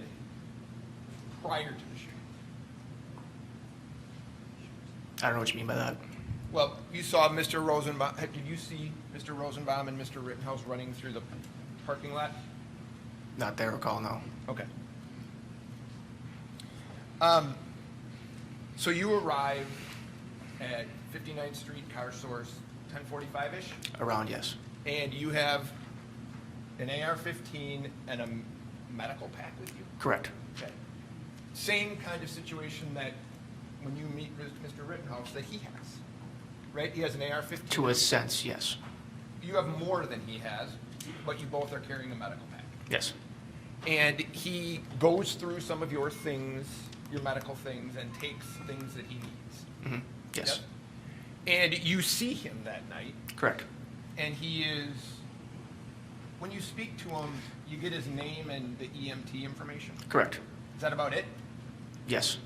prior to the shooting? I don't know what you mean by that. Well, you saw Mr. Rosenbaum. Did you see Mr. Rosenbaum and Mr. Rittenhouse running through the parking lot? Not that I recall, no. Okay. So you arrive at 59th Street Car Source, 10:45-ish, Around, yes. and you have an AR-15 and a medical pack with you? Correct. Okay. Same kind of situation that when you meet Mr. Rittenhouse that he has, right? He has an AR-15. To a sense, yes. You have more than he has, but you both are carrying a medical pack. Yes. And he goes through some of your things, your medical things, and takes things that he needs. Mm-hmm. Yes. Yep. And you see him that night, Correct. and he is, when you speak to him, you get his name and the EMT information. Correct. Is that about it? Yes.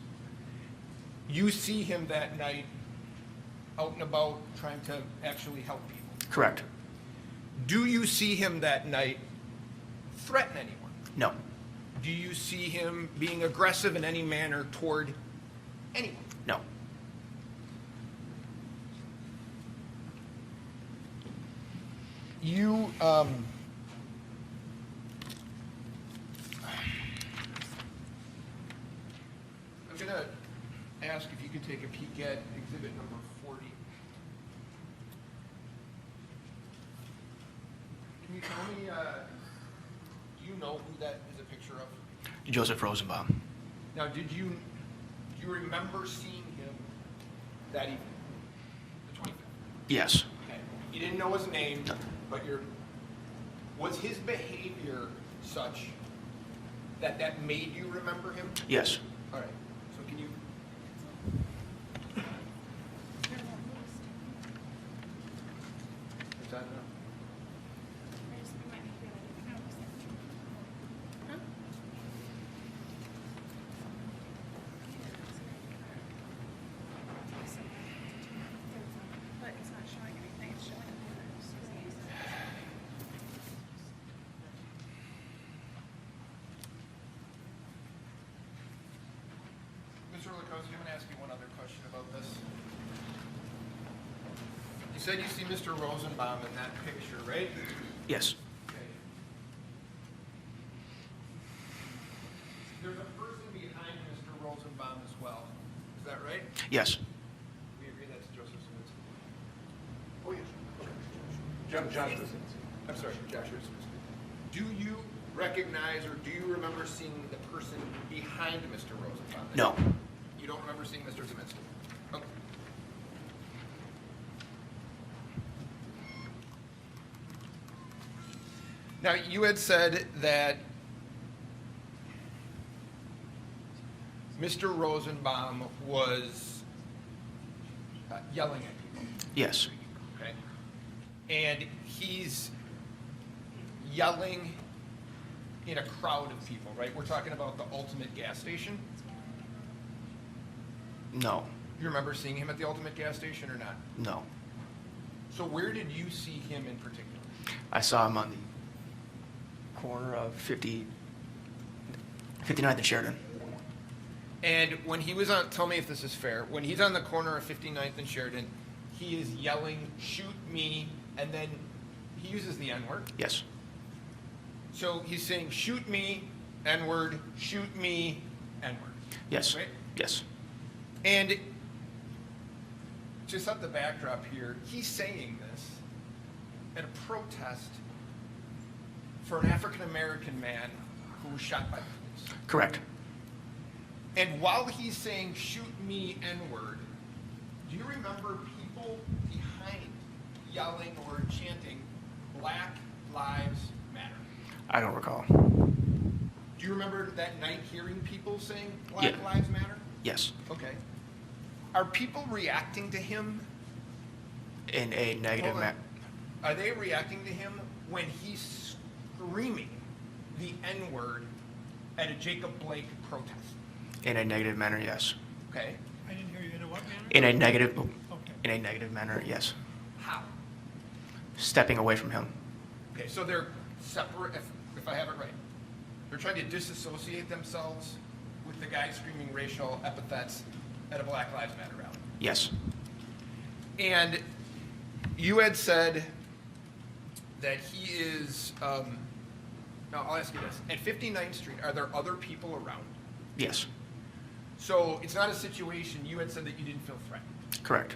You see him that night out and about trying to actually help people. Correct. Do you see him that night threaten anyone? No. Do you see him being aggressive in any manner toward anyone? No. You, I'm gonna take a peek at exhibit number 40. Can you tell me, do you know who that is a picture of? Joseph Rosenbaum. Now, do you remember seeing him that evening, the 25th? Yes. Okay. You didn't know his name, but was his behavior such that that made you remember him? Yes. All right. So can you? What's that now? But it's not showing anything, it's showing Mr. Lackowski, I'm going to ask you one other question about this. You said you see Mr. Rosenbaum in that picture, right? Yes. Okay. There's a person behind Mr. Rosenbaum as well. Is that right? Yes. We agree that's Joseph Szymanski. Oh, yes. Josh, I'm sorry, Joshua Szymanski. Do you recognize or do you remember seeing the person behind Mr. Rosenbaum? No. You don't remember seeing Mr. Szymanski? Okay. Now, you had said that Mr. Rosenbaum was yelling at people. Yes. Okay. And he's yelling in a crowd of people, right? We're talking about the Ultimate gas station. No. You remember seeing him at the Ultimate gas station or not? No. So where did you see him in particular? I saw him on the corner of 59th and Sheridan. And when he was on, tell me if this is fair, when he's on the corner of 59th and Sheridan, he is yelling, "Shoot me," and then he uses the N-word. Yes. So he's saying, "Shoot me, N-word, shoot me, N-word." Yes. Right? Yes. And to set the backdrop here, he's saying this at a protest for an African-American man who was shot by police. Correct. And while he's saying, "Shoot me, N-word," do you remember people behind yelling or chanting, "Black Lives Matter"? I don't recall. Do you remember that night hearing people saying, "Black Yeah. Lives Matter"? Yes. Okay. Are people reacting to him? In a negative Hold on. manner. Are they reacting to him when he's screaming the N-word at a Jacob Blake protest? In a negative manner, yes. Okay. I didn't hear you in a what manner? In a negative. Okay. In a negative manner, yes. How? Stepping away from him. Okay, so they're separate, if I have it right. They're trying to disassociate themselves with the guy screaming racial epithets at a Black Lives Matter rally. Yes. And you had said that he is, now I'll ask you this. At 59th Street, are there other people around? Yes. So it's not a situation, you had said that you didn't feel threatened. Correct.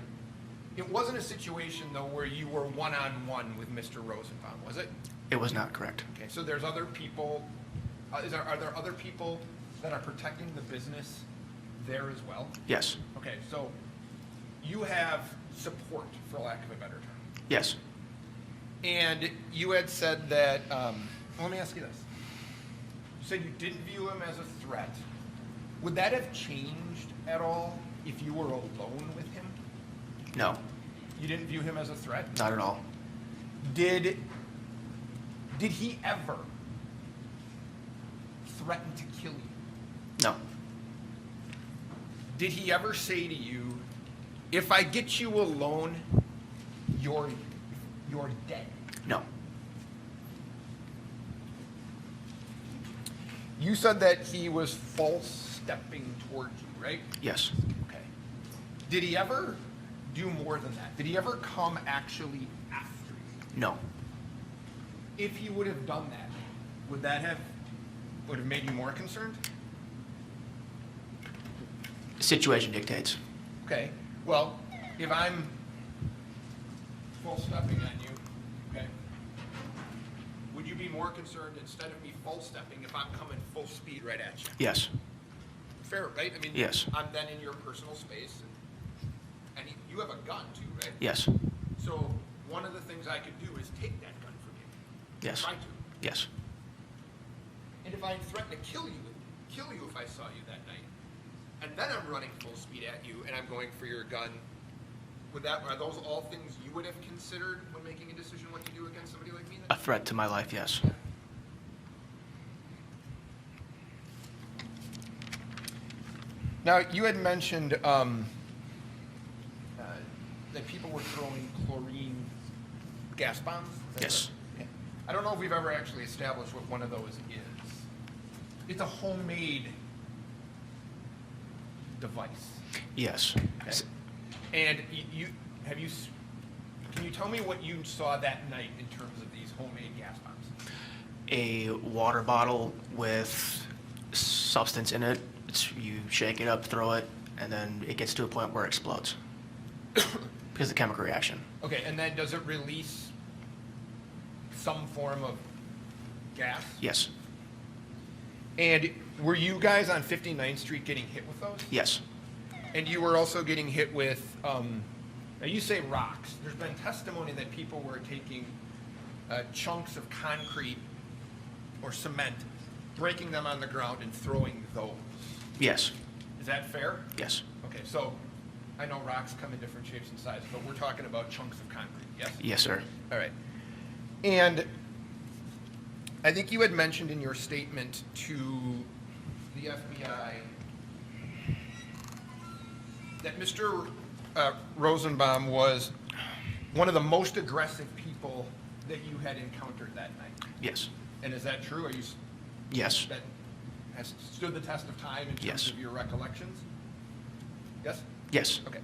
It wasn't a situation, though, where you were one-on-one with Mr. Rosenbaum, was it? It was not correct. Okay, so there's other people, are there other people that are protecting the business there as well? Yes. Okay, so you have support, for lack of a better term. Yes. And you had said that, well, let me ask you this. You said you didn't view him as a threat. Would that have changed at all if you were alone with him? No. You didn't view him as a threat? Not at all. Did he ever threaten to kill you? No. Did he ever say to you, "If I get you alone, you're dead"? No. You said that he was false stepping towards you, right? Yes. Okay. Did he ever do more than that? Did he ever come actually after you? No. If he would have done that, would have made you more concerned? The situation dictates. Okay, well, if I'm full stepping on you, okay, would you be more concerned instead of me full stepping if I'm coming full speed right at you? Yes. Fair, right? I mean, Yes. I'm then in your personal space, and you have a gun too, right? Yes. So one of the things I could do is take that gun from you. Yes. Try to. Yes. And if I threatened to kill you if I saw you that night, and then I'm running full speed at you and I'm going for your gun, are those all things you would have considered when making a decision what to do against somebody like me then? A threat to my life, yes. Now, you had mentioned that people were throwing chlorine gas bombs? Is that Yes. correct? Okay. I don't know if we've ever actually established what one of those is. It's a homemade device. Yes. Okay. And can you tell me what you saw that night in terms of these homemade gas bombs? A water bottle with substance in it. You shake it up, throw it, and then it gets to a point where it explodes because of the chemical reaction. Okay, and then does it release some form of gas? Yes. And were you guys on 59th Street getting hit with those? Yes. And you were also getting hit with, now you say rocks. There's been testimony that people were taking chunks of concrete or cement, breaking them on the ground and throwing those. Yes. Is that fair? Yes. Okay, so I know rocks come in different shapes and sizes, but we're talking about chunks of concrete, yes? Yes, sir. All right. And I think you had mentioned in your statement to the FBI that Mr. Rosenbaum was one of the most aggressive people that you had encountered that night. Yes. And is that true? Yes. That has stood the test of time in terms Yes. of your recollections? Yes? Yes. Okay.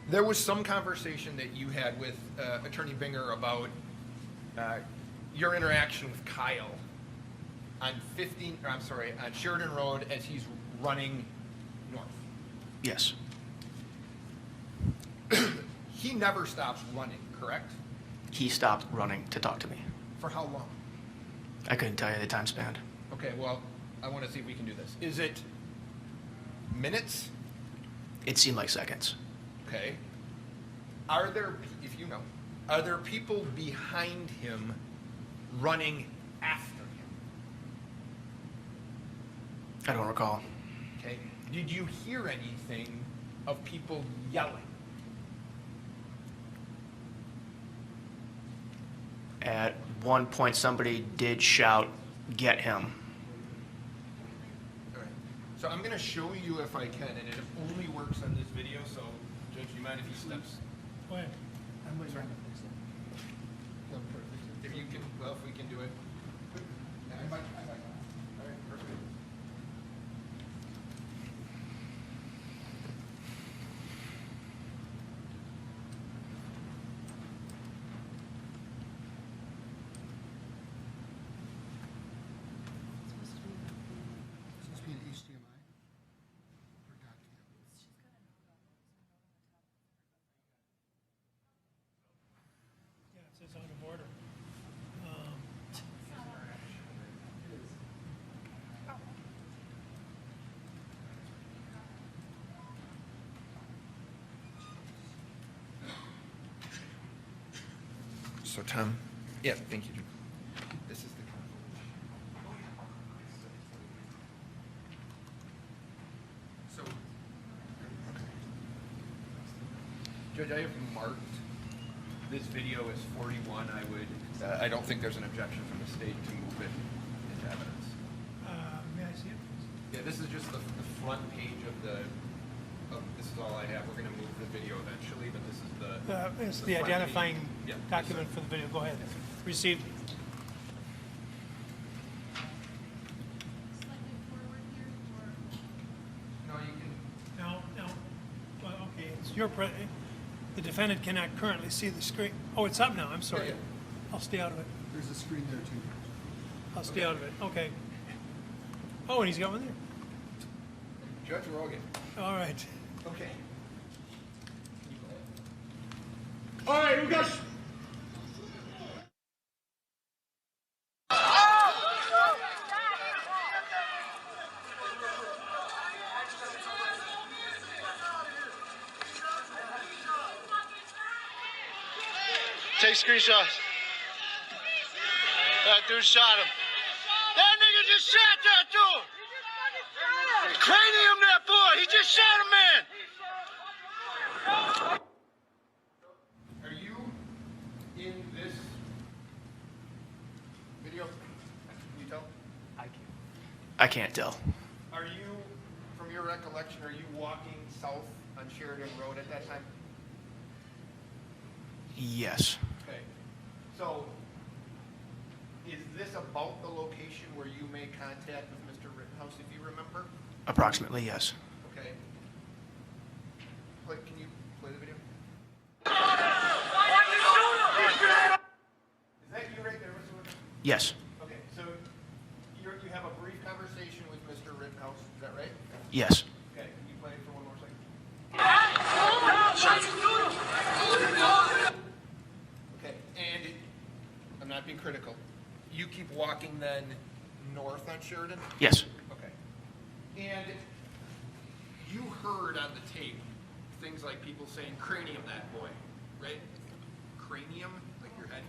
There was some conversation that you had with Attorney Binger about your interaction with Kyle on on Sheridan Road as he's running north. Yes. He never stops running, correct? He stopped running to talk to me. For how long? I couldn't tell you the time span. Okay, well, I want to see if we can do this. Is it minutes? It seemed like seconds. Okay. If you know, are there people behind him running after him? I don't recall. Okay. Did you hear anything of people yelling? At one point, somebody did shout, "Get him." All right. So I'm going to show you if I can, and it only works on this video, so Judge, do you mind if he steps? Go ahead. Sorry. If you can, well, if we can do it. All right, perfect. Supposed to be an HDMI or document. Yeah, it says out of order. So Tom, yeah, thank you. This is the so. Judge, I have marked this video as 41. I don't think there's an objection from the state to move it into evidence. May I see it? Yeah, this is just the front page this is all I have. We're going to move the video eventually, but this is It's the the front identifying page. Yeah, document for the video. Go ahead. Received. Slightly forward here, or No, you can. No. Well, okay, it's the defendant cannot currently see the screen. Oh, it's up now. I'm sorry. Yeah. I'll stay out of it. There's a screen there too. I'll stay out of it. Okay. Oh, and he's got one there. Judge Rogan. All right. Okay. All right, we got. Take screenshots. That dude shot him. That nigga just shot that dude. Cranium that boy. He just shot a man. Are you in this video? Can you tell? I can't tell. Are you, from your recollection, are you walking south on Sheridan Road at that time? Yes. Okay. So, is this about the location where you made contact with Mr. Rittenhouse, if you remember? Approximately, yes. Okay. Can you play the video? Is that you right there, Mr. Rittenhouse? Yes. Okay, so you have a brief conversation with Mr. Rittenhouse, is that right? Yes. Okay, can you play it for one more second? Okay, and I'm not being critical. You keep walking then north on Sheridan? Yes. Okay. And you heard on the tape things like people saying cranium that boy, right? Cranium, like your head.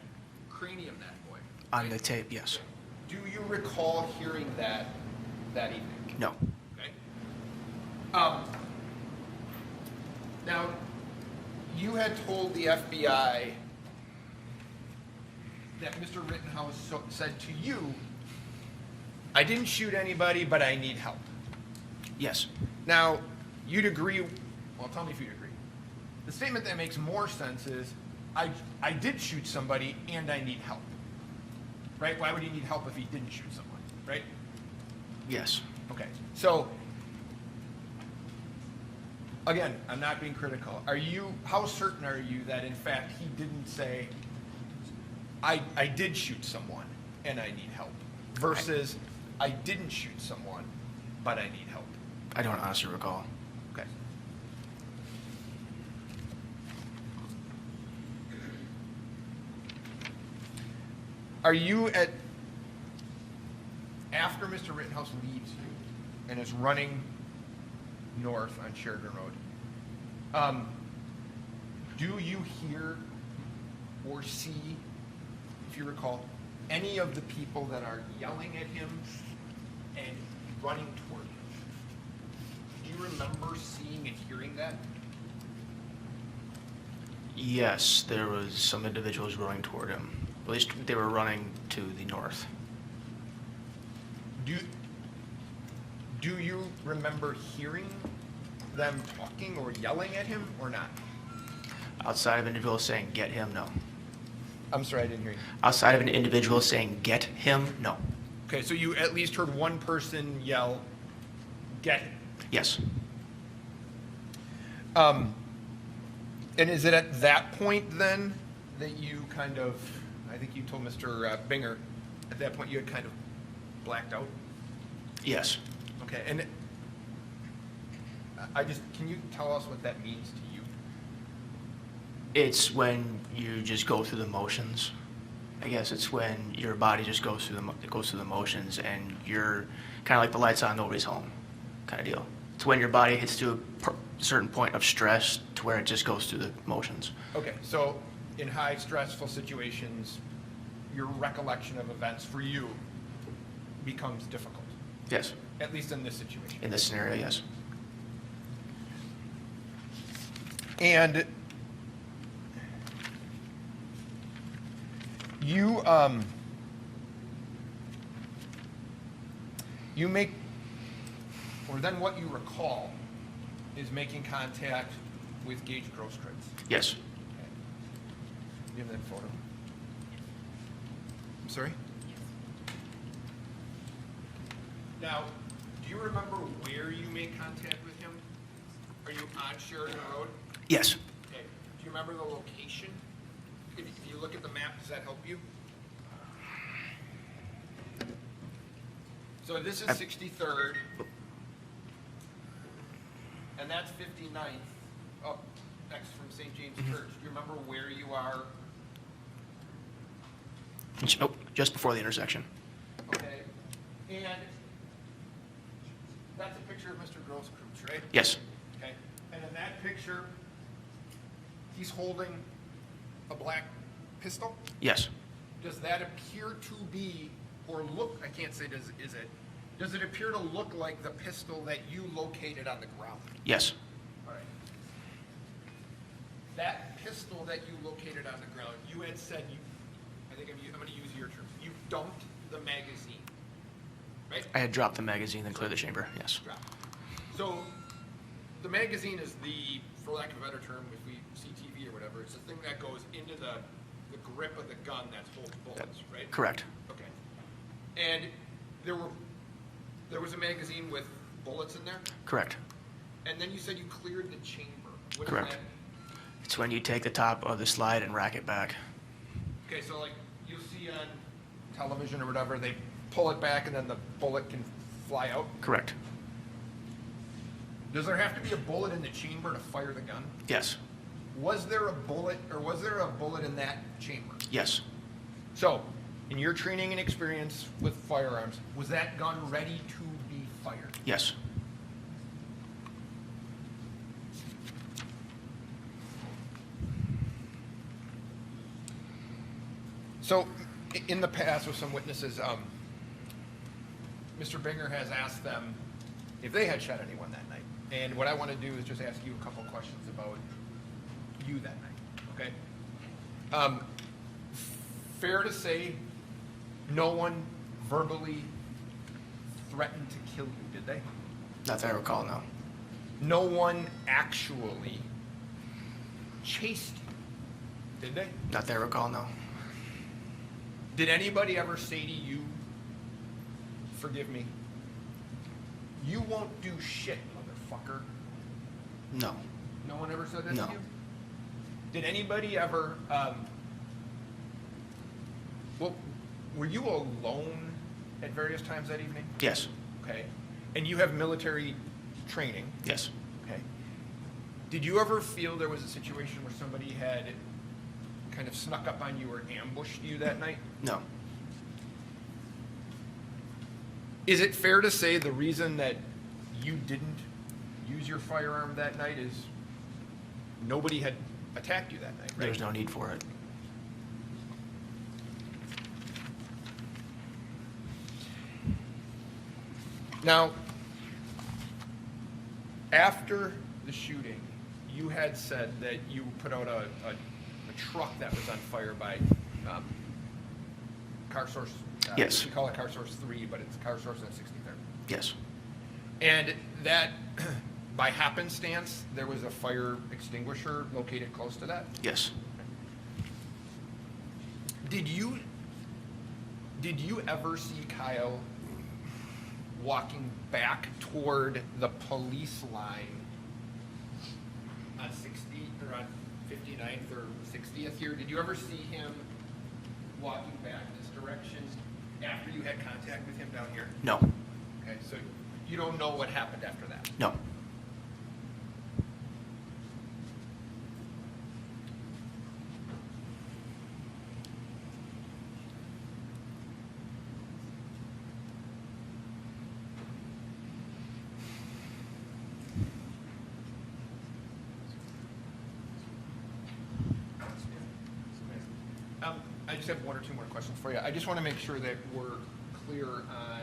Cranium that boy. On the tape, yes. Do you recall hearing that evening? No. Okay. Now, you had told the FBI that Mr. Rittenhouse said to you, I didn't shoot anybody, but I need help. Yes. Now, you'd agree, well, tell me if you'd agree. The statement that makes more sense is, I did shoot somebody and I need help. Right? Why would he need help if he didn't shoot someone? Right? Yes. Okay. So, again, I'm not being critical. How certain are you that in fact he didn't say, I did shoot someone and I need help, versus I didn't shoot someone, but I need help? I don't honestly recall. Okay. Are you after Mr. Rittenhouse leaves you and is running north on Sheridan Road, do you hear or see, if you recall, any of the people that are yelling at him and running toward him? Do you remember seeing and hearing that? Yes, there was some individuals running toward him. At least they were running to the north. Do you remember hearing them talking or yelling at him or not? Outside of individuals saying, get him, no. I'm sorry, I didn't hear you. Outside of an individual saying, get him, no. Okay, so you at least heard one person yell, get him. Yes. And is it at that point then that you kind of, I think you told Mr. Binger, at that point you had kind of blacked out? Yes. Okay, and can you tell us what that means to you? It's when you just go through the motions. I guess it's when your body just goes through the motions and you're kind of like the lights on, nobody's home kind of deal. It's when your body hits to a certain point of stress to where it just goes through the motions. Okay, so in high stressful situations, your recollection of events for you becomes difficult. Yes. At least in this situation. In this scenario, yes. And you make, or then what you recall is making contact with Gaige Grosskreutz. Yes. Okay. You have that photo? I'm sorry? Now, do you remember where you made contact with him? Are you on Sheridan Road? Yes. Okay. Do you remember the location? if you look at the map, does that help you? So this is 63rd, and that's 59th, up next from St. James Church. Do you remember where you are? Oh, just before the intersection. Okay, and that's a picture of Mr. Grosskreutz, right? Yes. Okay, and in that picture, he's holding a black pistol. Yes. Does that appear to be, or look, I can't say does it appear to look like the pistol that you located on the ground? Yes. All right. That pistol that you located on the ground, you had said I think I'm going to use your terms, you dumped the magazine, right? I had dropped the magazine, then cleared the chamber. Yes. Drop. So the magazine is for lack of a better term, if we see TV or whatever, it's the thing that goes into the grip of the gun that's holding bullets, right? Correct. Okay. And there was a magazine with bullets in there, Correct. and then you said you cleared the chamber. What Correct. Does that, It's when you take the top of the slide and rack it back. okay, so like you'll see on television or whatever, they pull it back and then the bullet can fly out. Correct. Does there have to be a bullet in the chamber to fire the gun? Yes. Was there a bullet in that chamber? Yes. So, in your training and experience with firearms, was that gun ready to be fired? Yes. So, in the past with some witnesses, Mr. Binger has asked them if they had shot anyone that night. And what I want to do is just ask you a couple questions about you that night, okay? Fair to say, no one verbally threatened to kill you, did they? Not that I recall, no. No one actually chased you, did they? Not that I recall, no. Did anybody ever say to you, forgive me, you won't do shit, motherfucker? No. No one ever said that No. to you? Did anybody ever, well, were you alone at various times that evening? Yes. Okay. And you have military training? Yes. Okay. Did you ever feel there was a situation where somebody had kind of snuck up on you or ambushed you that night? No. Is it fair to say the reason that you didn't use your firearm that night is nobody had attacked you that night, right? There's no need for it. Now, after the shooting, you had said that you put out a truck that was on fire by Car Source. Yes. We call it Car Source 3, but it's Car Source on 63rd. Yes. And that, by happenstance, there was a fire extinguisher located close to that? Yes. Did you ever see Kyle walking back toward the police line on 60 or on 59th or 60th here? Did you ever see him walking back this direction after you had contact with him down here? No. Okay, so you don't know what happened after that? No. I just have one or two more questions for you. I just want to make sure that we're clear on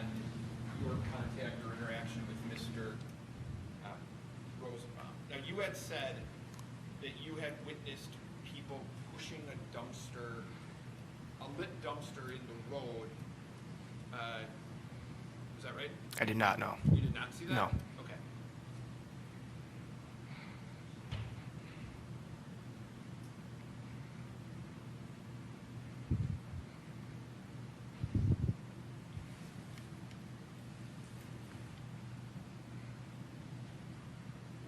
your contact or interaction with Mr. Rosenbaum. Now, you had said that you had witnessed people pushing a dumpster, a lit dumpster in the road. Is that right? I did not know. You did not see that? No. Okay.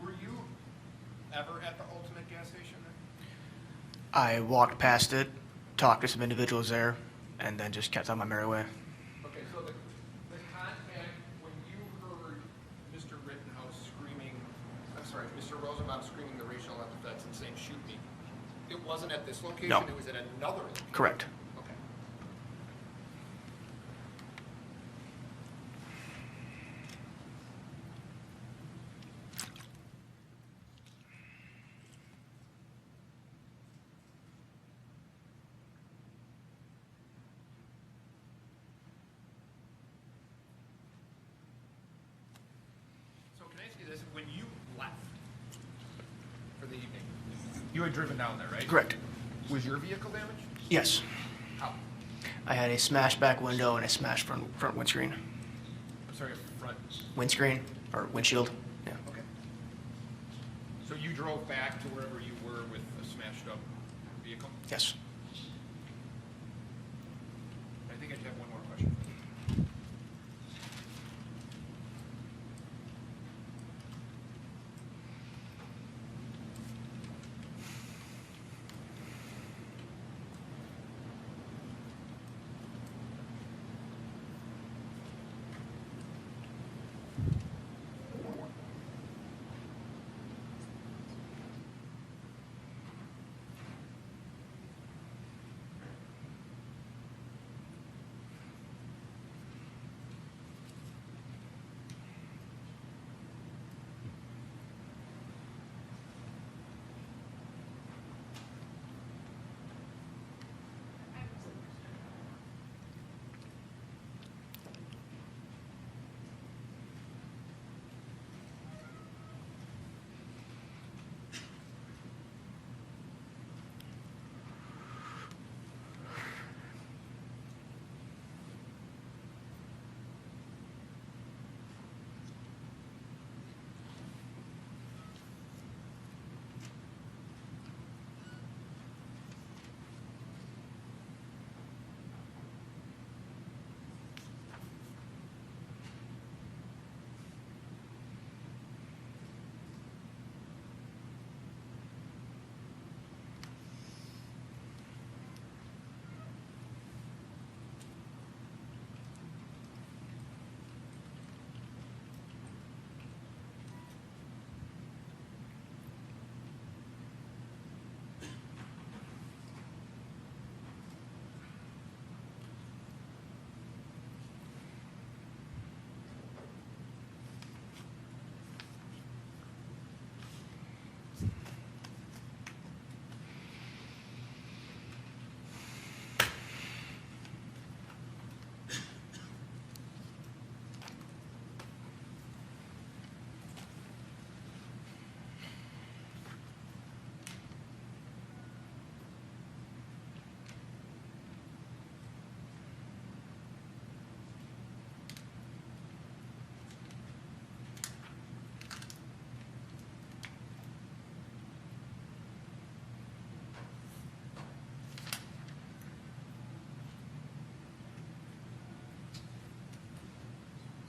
Were you ever at the Ultimate gas station there? I walked past it, talked to some individuals there, and then just kept on my merry way. Okay, so the contact, when you heard Mr. Rittenhouse screaming, I'm sorry, Mr. Rosenbaum screaming the racial epithets and saying, "Shoot me," it wasn't at this location, No. it was at another location? Correct. Okay. So can I ask you this, when you left for the evening, you had driven down there, right? Correct. Was your vehicle damaged? Yes. How? I had a smashed back window and a smashed front windscreen. I'm sorry, front. Windscreen or windshield. Yeah. Okay. So you drove back to wherever you were with a smashed up vehicle? Yes. I think I just have one more question.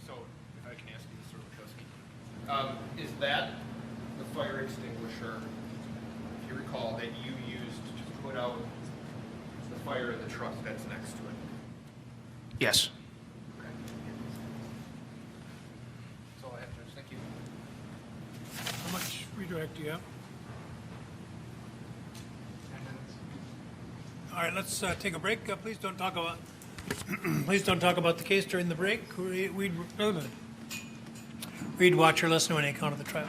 So, if I can ask you this, Mr. Lackowski, is that the fire extinguisher, if you recall, that you used to put out the fire in the truck that's next to it? Yes. Okay. That's all I have, Judge. Thank you. How much redirect do you have? 10 minutes. All right, let's take a break. Please don't talk about please don't talk about the case during the break. Read, watch, or listen to any account of the trial.